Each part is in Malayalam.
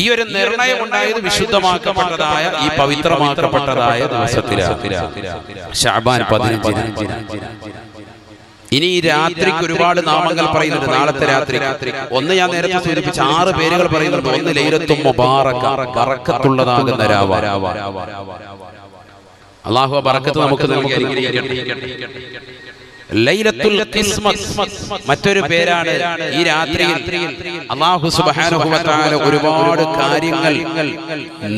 ഈ ഒരു നിർണയം ഉണ്ടായത് വിശുദ്ധമാക്കപ്പെട്ടതായ ഈ പവിത്രമാക്കപ്പെട്ടതായ ദിവസത്തിലാണ്, ശഅബാൻ 15. ഇനി ഈ രാത്രിക്ക് ഒരുപാട് നാമങ്ങൾ പറയുന്നുണ്ട്. നാളത്തെ രാത്രി ഒന്ന് ഞാൻ നേരത്തെ സൂചിപ്പിച്ച 6 പേരുകൾ പറയുന്നുണ്ട്. ഒന്ന് ലൈലത്തുൽ മുബാറക, ബറക്കത്തുള്ളതാകുന്ന രാവ്. അല്ലാഹു ബറക്കത്ത് നമുക്ക് നൽകി അനുഗ്രഹിക്കട്ടെ. ലൈലത്തുൽ ഖിസ്മത്ത് മറ്റൊരു പേരാണ്. ഈ രാത്രിയിൽ അല്ലാഹു സുബ്ഹാനഹു വ തആല ഒരുപാട് കാര്യങ്ങൾ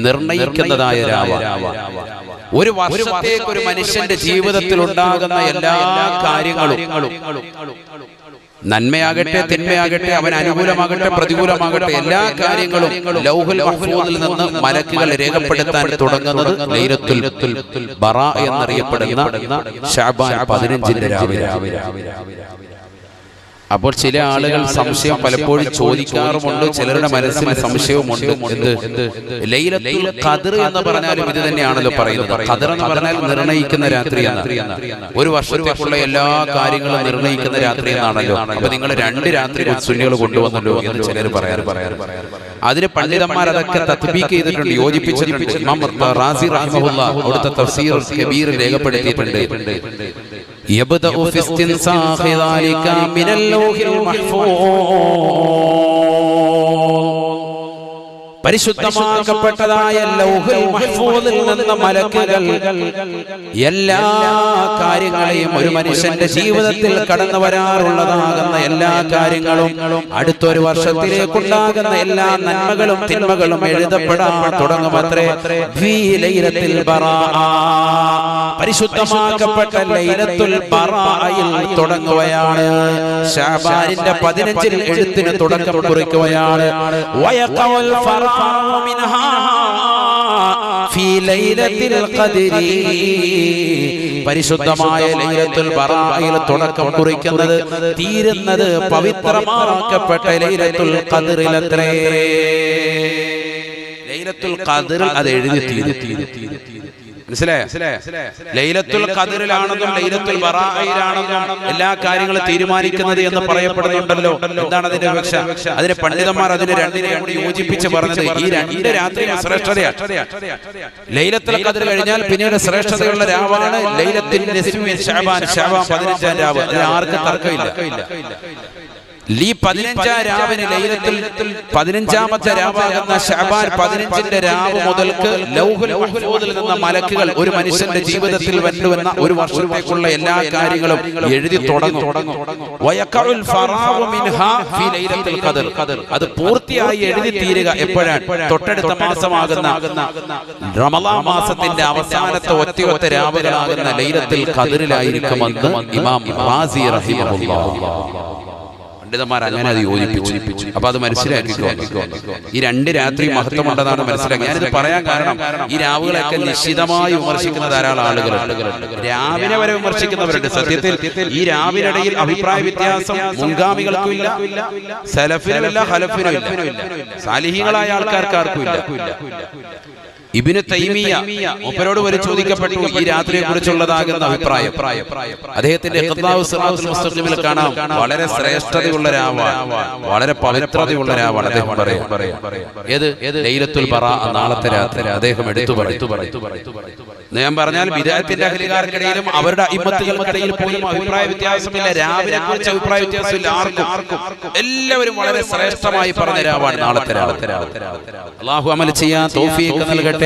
നിർണയിക്കുന്നതായ രാവ്. ഒരു വർഷത്തേക്ക് ഒരു മനുഷ്യന്റെ ജീവിതത്തിൽ ഉണ്ടാകുന്ന എല്ലാ കാര്യങ്ങളും, നന്മയാകട്ടെ തിന്മയാകട്ടെ, അവൻ അനുകൂലമാകട്ടെ പ്രതികൂലമാകട്ടെ, എല്ലാ കാര്യങ്ങളും ലൗഹുൽ മഹ്ഫൂദിൽ നിന്ന് മലക്കുകൾ രേഖപ്പെടുത്താൻ തുടങ്ങുന്നത് ലൈലത്തുൽ ബറാ എന്നറിയപ്പെടുന്ന ശഅബാൻ 15 രാവിലെ. അപ്പോൾ ചില ആളുകൾ സംശയം പലപ്പോഴും ചോദിക്കാറുമുണ്ട്, ചിലരുടെ മനസ്സിൽ സംശയവുമുണ്ട്. ലൈലത്തുൽ ഖദ്ർ എന്ന് പറഞ്ഞാലും ഇത് തന്നെയാണല്ലോ പറയുന്നത്. ഖദ്ർ എന്ന് പറഞ്ഞാൽ നിർണയിക്കുന്ന രാത്രി എന്നാണ്. ഒരു വർഷത്തേക്കുള്ള എല്ലാ കാര്യങ്ങളും നിർണയിക്കുന്ന രാത്രി എന്നാണല്ലോ. അപ്പൊ നിങ്ങൾ 2 രാത്രി സുന്നികൾ കൊണ്ടുവന്നല്ലോ എന്ന് ചിലർ പറയാറ്. അതിന് പണ്ഡിതന്മാർ അതൊക്കെ തത്ബീഖ് ചെയ്തിട്ടുണ്ട്, യോജിപ്പിച്ചിട്ടുണ്ട്. ഇമാം റാസി റഹിമഹുല്ലാഹ് അവിടുത്തെ തഫ്സീർ കബീർ രേഖപ്പെടുത്തിയിട്ടുണ്ട്. يبدأ في استنساخ ذلك من اللوح المحفوظ. പരിശുദ്ധമാക്കപ്പെട്ടതായ ലൗഹുൽ മഹ്ഫൂദിൽ നിന്ന് മലക്കുകൾ എല്ലാ കാര്യങ്ങളെയും, ഒരു മനുഷ്യന്റെ ജീവിതത്തിൽ കടന്നു വരാറുള്ളതാകുന്ന എല്ലാ കാര്യങ്ങളും, അടുത്തൊരു വർഷത്തിലേക്കുണ്ടാകുന്ന എല്ലാ നന്മകളും തിന്മകളും എഴുതപ്പെടാൻ തുടങ്ങുമത്രേ. ലൈലത്തുൽ ബറാ, പരിശുദ്ധമാക്കപ്പെട്ട ലൈലത്തുൽ ബറായിൽ തുടങ്ങുകയാണ്. ശഅബാനിന്റെ 15 എഴുത്തിന് തുടക്കം കുറിക്കുകയാണ്. വയഖഉൽ ഫറാഉ മിൻഹാ ഫീ ലൈലത്തുൽ ഖദ്രി, പരിശുദ്ധമായ ലൈലത്തുൽ ബറായിൽ തുടക്കം കുറിക്കുന്നത്, തീരുന്നത് പവിത്രമാക്കപ്പെട്ട ലൈലത്തുൽ ഖദ്റിലത്രേ. ലൈലത്തുൽ ഖദ്ർ അത് എഴുതി തീരും. മനസ്സിലായോ? ലൈലത്തുൽ ഖദ്റിലാണെന്നും ലൈലത്തുൽ ബറായിലാണെന്നും എല്ലാ കാര്യങ്ങളും തീരുമാനിക്കുന്നത് എന്ന് പറയപ്പെടുന്നുണ്ടല്ലോ. എന്താണ് അതിന്റെ വിവക്ഷ? അതിന് പണ്ഡിതന്മാർ അതിന് രണ്ടിനെയും കൂടി യോജിപ്പിച്ച് പറഞ്ഞത് ഈ 2 രാത്രി ശ്രേഷ്ഠതയാണ്. ലൈലത്തുൽ ഖദ്ർ കഴിഞ്ഞാൽ പിന്നീട് ശ്രേഷ്ഠതയുള്ള രാവാണ് ലൈലത്തുൽ നിസ്ഫി ശഅബാൻ 15 രാവ്. അതിന് ആർക്കും തർക്കമില്ല. ഈ 15 രാവിന് ലൈലത്തുൽ 15ാമത്തെ രാവാകുന്ന ശഅബാൻ 15ന്റെ രാവ് മുതൽക്ക് ലൗഹുൽ മഹ്ഫൂദിൽ നിന്ന് മലക്കുകൾ ഒരു മനുഷ്യന്റെ ജീവിതത്തിൽ വരുന്ന ഒരു വർഷത്തേക്കുള്ള എല്ലാ കാര്യങ്ങളും എഴുതി തുടങ്ങും. വയഖഉൽ ഫറാഉ മിൻഹാ ഫീ ലൈലത്തുൽ ഖദ്ർ, അത് പൂർത്തിയായി എഴുതി തീരുക എപ്പോഴാണ്? തൊട്ടടുത്ത മാസമാകുന്ന റമളാൻ മാസത്തിന്റെ അവസാനത്തെ ഒറ്റ രാവുകളാകുന്ന ലൈലത്തുൽ ഖദ്റിലായിരിക്കുമെന്ന് ഇമാം റാസി റഹിമഹുല്ലാഹ് പണ്ഡിതന്മാർ അങ്ങനെ അത് യോജിപ്പിച്ചു. അപ്പൊ അത് മനസ്സിലാക്കിക്കോ. ഈ 2 രാത്രി മഹത്വമുണ്ടെന്നാണ് മനസ്സിലാക്കി. ഞാനിത് പറയാൻ കാരണം ഈ രാവുകളൊക്കെ നിശ്ചിതമായി വിമർശിക്കുന്ന ധാരാളം ആളുകളുണ്ട്. രാവിനെ വരെ വിമർശിക്കുന്നവരുണ്ട്. സത്യത്തിൽ ഈ രാവിനിടയിൽ അഭിപ്രായ വ്യത്യാസം മുൻഗാമികൾക്കും ഇല്ല, സലഫിനുമില്ല, ഖലഫിനുമില്ല, സാലിഹീങ്ങളായ ആൾക്കാർക്ക് ആർക്കും ഇല്ല. ഇബ്നു തൈമിയ മൂപ്പരോട് വരെ ചോദിക്കപ്പെട്ടു ഈ രാത്രിയെ കുറിച്ചുള്ളതാകുന്ന അഭിപ്രായം. അദ്ദേഹത്തിന്റെ ഇഖ്തിദാഉ സിറാത്തുൽ മുസ്തഖീമിൽ കാണാം, വളരെ ശ്രേഷ്ഠതയുള്ള രാവാണ്, വളരെ പവിത്രതയുള്ള രാവാണ്. അദ്ദേഹം പറയും ഏത് ലൈലത്തുൽ ബറാ, നാളത്തെ രാത്രി അദ്ദേഹം എടുത്തു പറയും. ഞാൻ പറഞ്ഞാൽ ബിദ്അത്തിന്റെ അഹ്ലുകാർക്കിടയിലും അവരുടെ അഇമ്മത്തുകൾക്കിടയിൽ പോലും അഭിപ്രായ വ്യത്യാസമില്ല. രാവിനെ കുറിച്ച് അഭിപ്രായ വ്യത്യാസമില്ല ആർക്കും. എല്ലാവരും വളരെ ശ്രേഷ്ഠമായി പറഞ്ഞ രാവാണ് നാളത്തെ രാത്രി. അല്ലാഹു അമൽ ചെയ്യാൻ തൗഫീഖ് നൽകട്ടെ.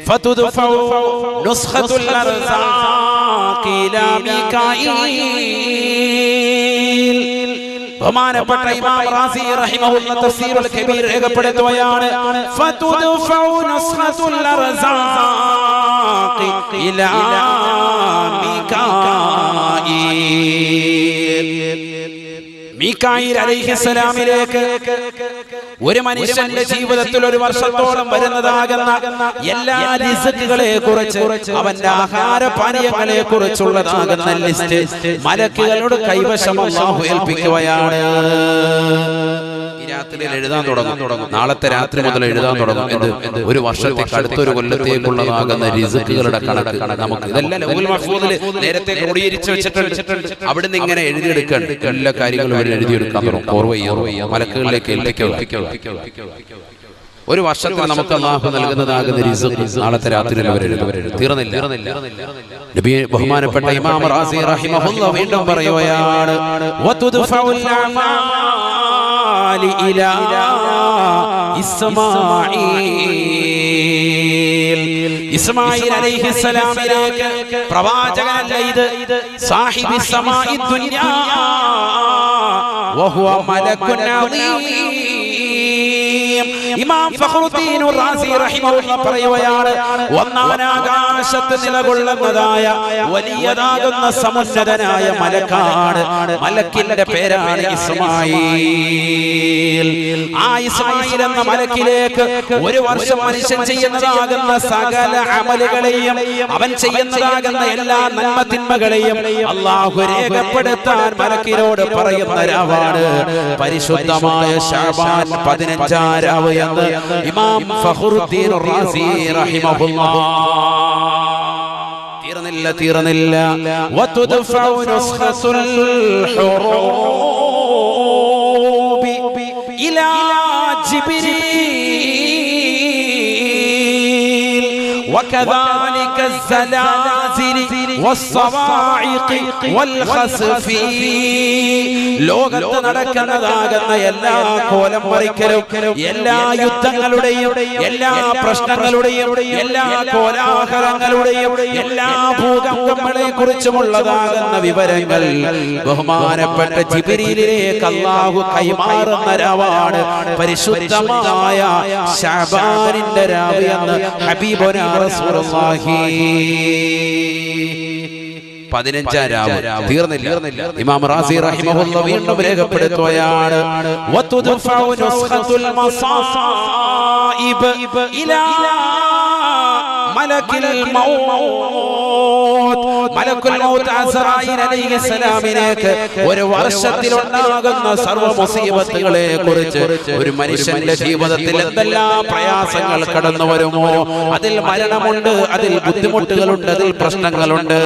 ഫതുദ്ഫഉ നുസ്ഖത്തുൽ അർസാഖി ഇലാ മികായിൽ. ബഹുമാനപ്പെട്ട ഇമാം റാസി റഹിമഹുല്ലാഹ് തഫ്സീറുൽ കബീർ രേഖപ്പെടുത്തുകയാണ്. ഫതുദ്ഫഉ നുസ്ഖത്തുൽ അർസാഖി ഇലാ മികായിൽ. മീകായിൽ അലൈഹിസ്സലാമിലേക്ക് ഒരു മനുഷ്യന്റെ ജീവിതത്തിൽ ഒരു വർഷത്തോളം വരുന്നതാകുന്ന എല്ലാ റിസ്കുകളെ കുറിച്ച്, അവന്റെ ആഹാര പാനീയങ്ങളെ കുറിച്ചുള്ളതാകുന്ന ലിസ്റ്റ് മലക്കുകളുടെ കൈവശം അല്ലാഹു ഏൽപ്പിക്കുകയാണ്. ഈ രാത്രിയിൽ എഴുതാൻ തുടങ്ങും. നാളത്തെ രാത്രി മുതൽ എഴുതാൻ തുടങ്ങും. എന്ത്? ഒരു വർഷത്തേക്ക് അടുത്തൊരു കൊല്ലത്തേക്കുള്ളതാകുന്ന റിസ്കുകളുടെ കണക്ക് നമുക്ക് ഇതെല്ലാം ലൗഹുൽ മഹ്ഫൂദിൽ നേരത്തെ ക്രോഡീകരിച്ച് വെച്ചിട്ടുണ്ട്. അവിടുന്ന് ഇങ്ങനെ എഴുതിയെടുക്കാൻ എല്ലാ കാര്യങ്ങളും അവർ എഴുതിയെടുക്കാൻ തുടങ്ങും. മലക്കുകളിലേക്ക് ഏൽപ്പിക്കുക. ഒരു വർഷത്തിൽ നമുക്ക് അല്ലാഹു നൽകുന്നതാകുന്ന റിസ്ക് നാളത്തെ രാത്രിയിൽ അവർ എഴുതും. തീർന്നില്ല. നബി ബഹുമാനപ്പെട്ട ഇമാം റാസി റഹിമഹുല്ലാഹ് വീണ്ടും പറയുകയാണ്, വതുദ്ഫഉൽ അമാലി ഇലാ ഇസ്മാഈൽ അലൈഹിസ്സലാമിലേക്ക് പ്രവാചകനല്ല ഇത്, സാഹിബി സമാഇ ദുനിയാ വഹുവ മലക്കുൻ അളീം. ഇമാം ഫഖ്റുദ്ദീൻ റാസി റഹിമഹുല്ലാഹ് പറയുകയാണ്, ഒന്നാനാകാശത്ത് നിലകൊള്ളുന്നതായ വലിയതാകുന്ന സമുന്നതനായ മലക്കാണ്. മലക്കിന്റെ പേരാണ് ഇസ്മാഈൽ. ആ ഇസ്മാഈൽ എന്ന മലക്കിലേക്ക് ഒരു വർഷം മനുഷ്യൻ ചെയ്യുന്നതാകുന്ന സകല അമലുകളെയും അവൻ ചെയ്യുന്നതാകുന്ന എല്ലാ നന്മതിന്മകളെയും അല്ലാഹു രേഖപ്പെടുത്താൻ മലക്കിനോട് പറയുന്ന രാവാണ് പരിശുദ്ധമായ ശഅബാൻ 15 രാവ് എന്ന് ഇമാം ഫഖ്റുദ്ദീൻ റാസി റഹിമഹുല്ലാഹ്. തീർന്നില്ല. വതുദ്ഫഉ നുസ്ഖത്തുൽ ഹുറൂബി ഇലാ ജിബ്രീൽ വകദാലിക الزلازل والصواعق والخسف. ലോകത്ത് നടക്കുന്നതാകുന്ന എല്ലാ കോലം മറിക്കലും എല്ലാ യുദ്ധങ്ങളുടെയും എല്ലാ പ്രശ്നങ്ങളുടെയും എല്ലാ കോലാഹലങ്ങളുടെയും എല്ലാ ഭൂകമ്പങ്ങളെ കുറിച്ചുമുള്ളതാകുന്ന വിവരങ്ങൾ ബഹുമാനപ്പെട്ട ജിബ്രീലിലേക്ക് അല്ലാഹു കൈമാറുന്ന രാവാണ് പരിശുദ്ധമായ ശഅബാനിന്റെ രാവ് എന്ന് ഹബീബുനാ റസൂലുള്ളാഹി. 15 രാവ്. തീർന്നില്ല. ഇമാം റാസി റഹിമഹുല്ലാഹ് വീണ്ടും രേഖപ്പെടുത്തുകയാണ്, വതുദ്ഫഉ നുസ്ഖത്തുൽ മസായിബ് ഇലാ മലക്കിൽ മൗത്ത്. മലക്കുൽ മൗത്ത് അസ്റായീൽ അലൈഹിസ്സലാമിലേക്ക് ഒരു വർഷത്തിൽ ഉണ്ടാകുന്ന സർവ്വ മുസീബത്തുകളെ കുറിച്ച് ഒരു മനുഷ്യന്റെ ജീവിതത്തിൽ എന്തെല്ലാം പ്രയാസങ്ങൾ കടന്നു വരുമോ, അതിൽ മരണമുണ്ട്, അതിൽ ബുദ്ധിമുട്ടുകളുണ്ട്, അതിൽ പ്രശ്നങ്ങളുണ്ട്,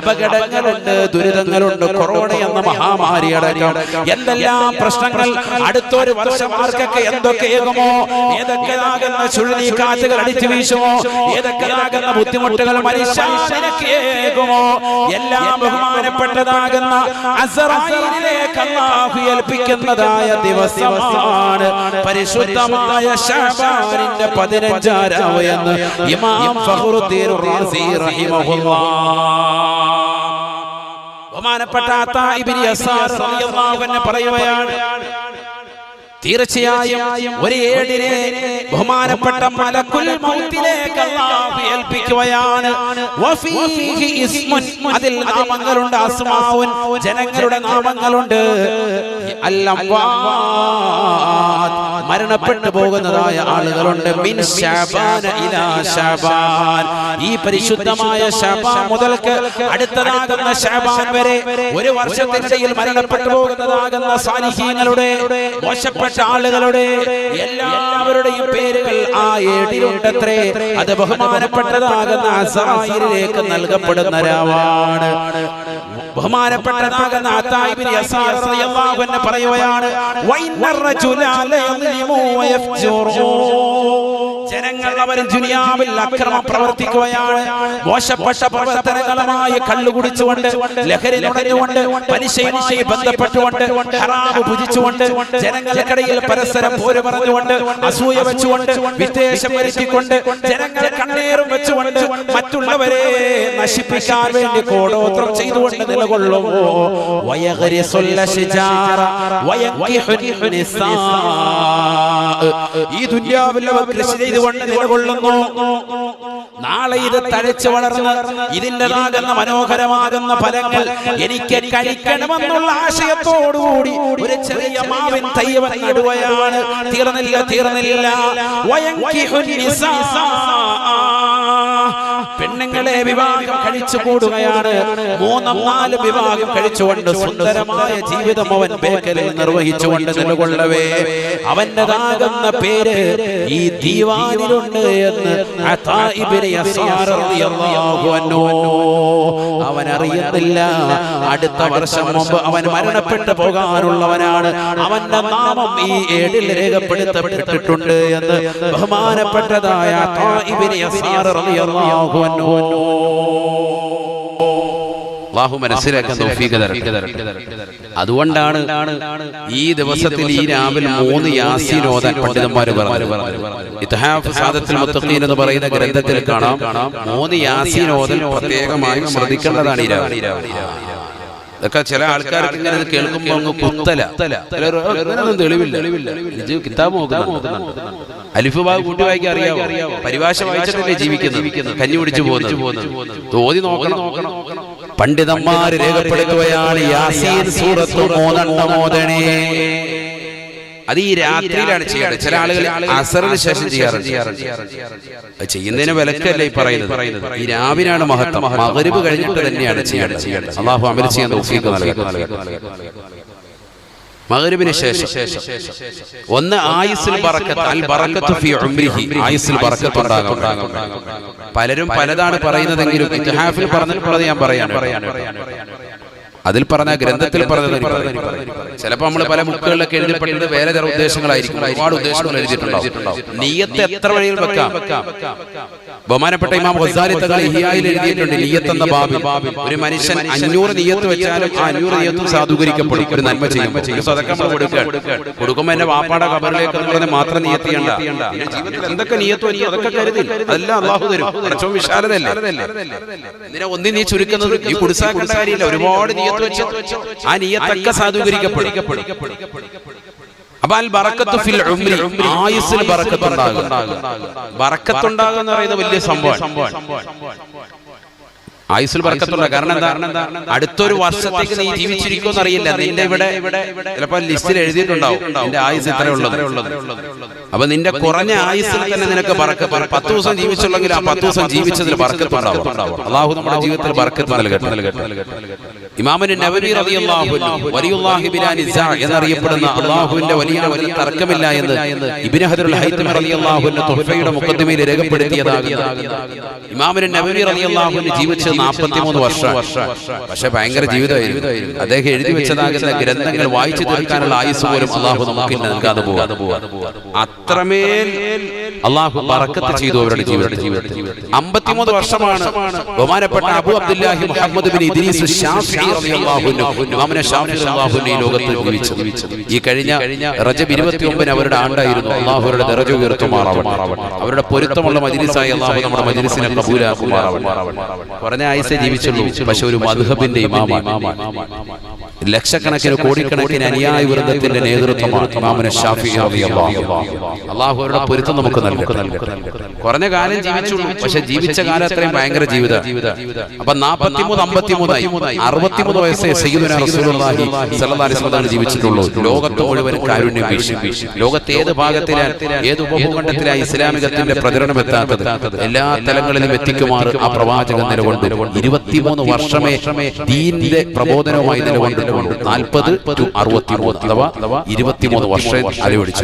അപകടങ്ങളുണ്ട്, ദുരിതങ്ങളുണ്ട്, കൊറോണ എന്ന മഹാമാരി അടക്കം എന്തെല്ലാം പ്രശ്നങ്ങൾ അടുത്തൊരു വർഷം ആർക്കൊക്കെ എന്തൊക്കെയാകുമോ, ഏതൊക്കെയാകുന്ന ചുഴലിക്കാറ്റുകൾ അടിച്ചു വീശുമോ, ഏതൊക്കെയാകുന്ന ബുദ്ധിമുട്ടുകൾ മനുഷ്യനേകുമോ, എല്ലാം ബഹുമാനപ്പെട്ടതാകുന്ന അസ്റായീലിലേക്ക് അല്ലാഹു ഏൽപ്പിക്കുന്നതായ ദിവസമാണ് പരിശുദ്ധമായ ശഅബാനിന്റെ 15 രാവ് എന്ന് ഇമാം ഫഖ്റുദ്ദീൻ റാസി റഹിമഹുല്ലാഹ്. ബഹുമാനപ്പെട്ട അതാ ഇബ്നു യസാർ റളിയല്ലാഹു അൻഹു പറയുകയാണ്, തീർച്ചയായും ഒരു ഏടിനെ ബഹുമാനപ്പെട്ട മലക്കുൽ മൗത്തിലേക്ക് അല്ലാഹു ഏൽപ്പിക്കുകയാണ്. വഫീഹി ഇസ്മുൻ, അതിൽ നാമങ്ങളുണ്ട്, അസ്മാഉൻ, ജനങ്ങളുടെ നാമങ്ങളുണ്ട്. അൽ-അംവാത്, മരണപ്പെട്ടു പോകുന്നതായ ആളുകളുണ്ട്. മിൻ ശഅബാന ഇലാ ശഅബാൻ, ഈ പരിശുദ്ധമായ ശഅബാൻ മുതൽക്ക് അടുത്തതാകുന്ന ശഅബാൻ വരെ ഒരു വർഷത്തിനിടയിൽ മരണപ്പെട്ടു പോകുന്നതാകുന്ന സാലിഹീങ്ങളുടെ, മോശപ്പെട്ട ആളുകളുടെ എല്ലാവരുടെയും പേരുകൾ ആ ഏടിലുണ്ടത്രേ. അത് ബഹുമാനപ്പെട്ടതാകുന്ന അസ്റായീലിലേക്ക് നൽകപ്പെടുന്ന രാവാണ്. ബഹുമാനപ്പെട്ടതാകുന്ന അതാ ഇബ്നു യസാർ റളിയല്ലാഹു അൻഹു പറയുകയാണ്, വഇന്നർ റജുല ലയളിമു വയഫ്ജുറു, ജനങ്ങൾ അവർ ദുനിയാവിൽ അക്രമം പ്രവർത്തിക്കുകയാണ്. മോശപ്പെട്ട പ്രവർത്തനങ്ങളുമായി കള്ളു കുടിച്ചുകൊണ്ട്, ലഹരി നുണഞ്ഞുകൊണ്ട്, പലിശയുമായി ബന്ധപ്പെട്ടുകൊണ്ട്, ഹറാം ഭുജിച്ചുകൊണ്ട്, ജനങ്ങൾക്കിടയിൽ പരസ്പരം പോര് പറഞ്ഞുകൊണ്ട്, അസൂയ വെച്ചുകൊണ്ട്, വിദ്വേഷം വരുത്തിക്കൊണ്ട്, ജനങ്ങൾ കണ്ണേറും വെച്ചുകൊണ്ട് മറ്റുള്ളവരെ നശിപ്പിക്കാൻ വേണ്ടി കോടോത്രം ചെയ്തുകൊണ്ട് നിലകൊള്ളുമോ, ഈ ദുനിയാവിൽ കൃഷി ചെയ്തുകൊണ്ട് നിലകൊള്ളുന്നു. നാളെ ഇത് തഴച്ചു വളർന്ന് ഇതിൻ്റെതാകുന്ന മനോഹരമാകുന്ന ഫലങ്ങൾ എനിക്ക് കഴിക്കണമെന്നുള്ള ആശയത്തോടുകൂടി ഒരു ചെറിയ മാവിൻ തൈവൻ നടുകയാണ്. തീർന്നില്ല. പെണ്ണുങ്ങൾ പെണ്ണുങ്ങളെ വിവാഹം കഴിച്ചു കൂടുകയാണ്. 3-4 വിവാഹം കഴിച്ചുകൊണ്ട് സുന്ദരമായ ജീവിതം അവൻ ബേക്കലിൽ നിർവഹിച്ചുകൊണ്ട് നിലകൊള്ളവേ അവൻ്റെതാകുന്ന പേര് ഈ ദീവാനിലുണ്ട് എന്ന് അതാ ഇബ്നു യസാർ റളിയല്ലാഹു അൻഹു അവൻ അറിയുന്നില്ല. അടുത്ത വർഷം മുമ്പ് അവൻ മരണപ്പെട്ടു പോകാനുള്ളവനാണ്. അവന്റെ നാമം ഈ ഏടിൽ രേഖപ്പെടുത്തപ്പെട്ടിട്ടുണ്ട് എന്ന് ബഹുമാനപ്പെട്ടതായ അതാ ഇബ്നു യസാർ റളിയല്ലാഹു അൻഹു അല്ലാഹു മനസ്സിലാക്കാൻ തൗഫീഖ് തരട്ടെ. അതുകൊണ്ടാണ് ഈ ദിവസത്തിൽ ഈ രാവിലെ 3 യാസീൻ ഓതാൻ പണ്ഡിതന്മാർ പറഞ്ഞു. ഇത്ഹാഫ് സാദത്തുൽ മുത്തഖീൻ എന്ന് പറയുന്ന ഗ്രന്ഥത്തിൽ കാണാം 3 യാസീൻ ഓതൽ പ്രത്യേകമായി ശ്രദ്ധിക്കേണ്ടതാണ് ഈ രാവിലെ. ഇതൊക്കെ ചില ആൾക്കാർക്ക് ഇങ്ങനെ കേൾക്കുമ്പോൾ അങ്ങ് കുത്തല, തെളിവില്ല. കിതാബ് നോക്കുന്നുണ്ട്, അലിഫ് ബാഗ് കൂട്ടി വായിക്കാൻ അറിയാവോ, പരിഭാഷ വായിച്ചിട്ടല്ലേ ജീവിക്കുന്നത്, കഞ്ഞി പിടിച്ചു പോകുന്നത്, തോതി നോക്കണം. പണ്ഡിതന്മാര് രേഖപ്പെടുത്തുകയാണ് യാസീൻ സൂറത്ത് 3 ഓതണേ. അത് ഈ രാത്രിയിലാണ് ചെയ്യാറ്. ചില ആളുകൾ അസറിന് ശേഷം ചെയ്യാറുണ്ട്. ചെയ്യുന്നതിന് വിലക്കല്ല ഈ പറയുന്നത്. ഈ രാവിലാണ് മഹത്വം. മഗ്രിബ് കഴിഞ്ഞിട്ട് തന്നെയാണ് ചെയ്യേണ്ടത്. അല്ലാഹു അമൽ ചെയ്യാൻ തൗഫീഖ് നൽകട്ടെ. മഗ്രിബിന് ശേഷം ഒന്ന് ആയുസ്സിൽ ബറക്കത്ത്, അൽ ബറക്കത്തു ഫീ ഉംരിഹി, ആയുസ്സിൽ ബറക്കത്ത് ഉണ്ടാകും. പലരും പലതാണ് പറയുന്നതെങ്കിലും ഇത്ഹാഫിൽ പറഞ്ഞിട്ടുള്ളത് ഞാൻ പറയാണ്. അതിൽ പറഞ്ഞ ഗ്രന്ഥത്തിൽ പറഞ്ഞത് ചിലപ്പോൾ നമ്മൾ പല ബുക്കുകളിലൊക്കെ എഴുതപ്പെട്ടത് വേറെ ചില ഉദ്ദേശങ്ങളായിരിക്കും. ഒരുപാട് ഉദ്ദേശങ്ങൾ എഴുതിയിട്ടുണ്ടാവും. നിയ്യത്ത് എത്ര വഴിയിൽ വെക്കാം. ബഹുമാനപ്പെട്ട ഇമാം ഗസാലി തങ്ങൾ ഇഹ്യായിൽ എഴുതിയിട്ടുണ്ട്, നിയ്യത്ത് എന്ന ബാബിൽ ഒരു മനുഷ്യൻ 500 നിയ്യത്ത് വെച്ചാലും ആ 500 നിയ്യത്തും സാധൂകരിക്കപ്പെടും. ഒരു നന്മ ചെയ്യുമ്പോൾ സദഖ കൊടുക്കുമ്പോൾ എന്റെ വാപ്പാടെ ഖബറിലേക്ക് എന്നുള്ളത് മാത്രം നിയ്യത്ത് ചെയ്യണ്ട. ജീവിതത്തിൽ എന്തൊക്കെ നിയ്യത്തോ അതൊക്കെ കരുതി അതെല്ലാം അല്ലാഹു തരും. കുറച്ചോ വിശാലതല്ലേ. ഇതിനെ ഒന്നി നീ ചുരുക്കുന്നത് ഈ കുടിസാക്കേണ്ട കാര്യമില്ല. ഒരുപാട് നിയ്യത്ത് വെച്ച് ആ നിയ്യത്തൊക്കെ സാധൂകരിക്കപ്പെടും. അപ്പൊ അൽ ബറക്കത്തു ഫിൽ ഉംരി, ആയുസ്സിൽ ബറക്കത്ത് ഉണ്ടാകും. ബറക്കത്ത് ഉണ്ടാകുക എന്ന് പറയുന്നത് വലിയ സംഭവമാണ്. ആയുസ്സിൽ ബറക്കത്തുണ്ട്. കാരണം എന്താ, അടുത്തൊരു വർഷത്തേക്ക് നീ ജീവിച്ചിരിക്കുമെന്ന് അറിയില്ല. നിന്റെ ഇവിടെ ചിലപ്പോൾ ലിസ്റ്റിൽ എഴുതിയിട്ടുണ്ടാവും നിന്റെ ആയുസ് ഇത്ര ഉള്ളത്. അപ്പൊ നിന്റെ കുറഞ്ഞ ആയുസ്സിൽ തന്നെ നിനക്ക് ബറക്കത്ത്. 10 ദിവസം ജീവിച്ചുള്ളെങ്കിൽ ആ 10 ദിവസം ജീവിച്ചതിൽ ബറക്കത്ത് ഉണ്ടാവും. അല്ലാഹു നമ്മുടെ ജീവിതത്തിൽ ബറക്കത്ത് നൽകട്ടെ. ഇമാം നവവി റളിയല്ലാഹു അൻഹു വലിയുല്ലാഹി ബിലാ നിസാ എന്നറിയപ്പെടുന്ന അല്ലാഹുവിന്റെ വലിയ തർക്കമില്ല എന്ന് ഇബ്നു ഹജർ അൽ ഹൈതമി റളിയല്ലാഹു അൻഹു തുഹ്ഫയുടെ മുഖദ്ദിമയിൽ രേഖപ്പെടുത്തിയതാകുന്നു. ഇമാം നവവി റളിയല്ലാഹു അൻഹു ജീവിച്ച 43 വർഷം. പക്ഷെ ഭയങ്കര ജീവിതമായിരുന്നു. അദ്ദേഹം എഴുതി വെച്ചതാകുന്ന ഗ്രന്ഥങ്ങൾ വായിച്ചു തീർക്കാനുള്ള ആയുസ് പോലും അല്ലാഹു നമുക്ക് നൽകാതെ പോകും. അത്രമേൽ അല്ലാഹു ബറക്കത്ത് ചെയ്തു അവരുടെ ജീവിതത്തിൽ. 53 വർഷമാണ് ബഹുമാനപ്പെട്ട അബൂ അബ്ദുല്ലാഹി മുഹമ്മദ് ബിൻ ഇദ്രീസ് ശാഫിഈ റളിയല്ലാഹു അൻഹു ഇമാമുന ശാഫിഈ റളിയല്ലാഹു അൻഹു ഈ ലോകത്ത് ജീവിച്ചത്. ഈ കഴിഞ്ഞ റജബ് 29 അവരുടെ ആണ്ടായിരുന്നു. അല്ലാഹു അവരുടെ ദറജ ഉയർത്തുമാറാവട്ടെ. അവരുടെ പൊരുത്തമുള്ള മജ്ലിസായി അല്ലാഹു നമ്മുടെ മജ്ലിസിനെ ഖബൂലാക്കുമാറാവട്ടെ. കുറഞ്ഞ ആയുസ്സേ ജീവിച്ചുള്ളൂ. പക്ഷെ ഒരു മദ്ഹബിന്റെ ഇമാമാണ്. ലക്ഷക്കണക്കിന് കോടിക്കണക്കിന് അനുയായി വൃന്ദത്തിന്റെ നേതൃത്വമാണ് ഇമാമുന ശാഫിഈ റളിയല്ലാഹു അൻഹു. അല്ലാഹു അവരുടെ പൊരുത്തം നമുക്ക് നൽകട്ടെ. കുറഞ്ഞ കാലം ജീവിച്ചുള്ളൂ. പക്ഷെ ജീവിച്ച കാലം അത്രയും ഭയങ്കര ജീവിതം. അപ്പൊ 43-53 63 വയസ്സേ സയ്യിദുനാ റസൂലുള്ളാഹി സ്വല്ലല്ലാഹു അലൈഹി വസല്ലം ജീവിച്ചിട്ടുള്ളൂ. ലോകത്ത് മുഴുവൻ കാരുണ്യം വീശി. ലോകത്തെ ഏത് ഭാഗത്തിലാണ്, ഏത് ഉപഭൂഖണ്ഡത്തിലാണ് ഇസ്ലാമികത്തിന്റെ പ്രചരണം എത്താത്തത് എല്ലാ തലങ്ങളിലും എത്തിക്കുമാർ ആ പ്രവാചകൻ നിലകൊണ്ട് 23 വർഷമേ ദീനിന്റെ പ്രബോധനവുമായി നിലകൊണ്ടിട്ടുണ്ട്. 40-63 അഥവാ 23 വർഷം അലവടിച്ചു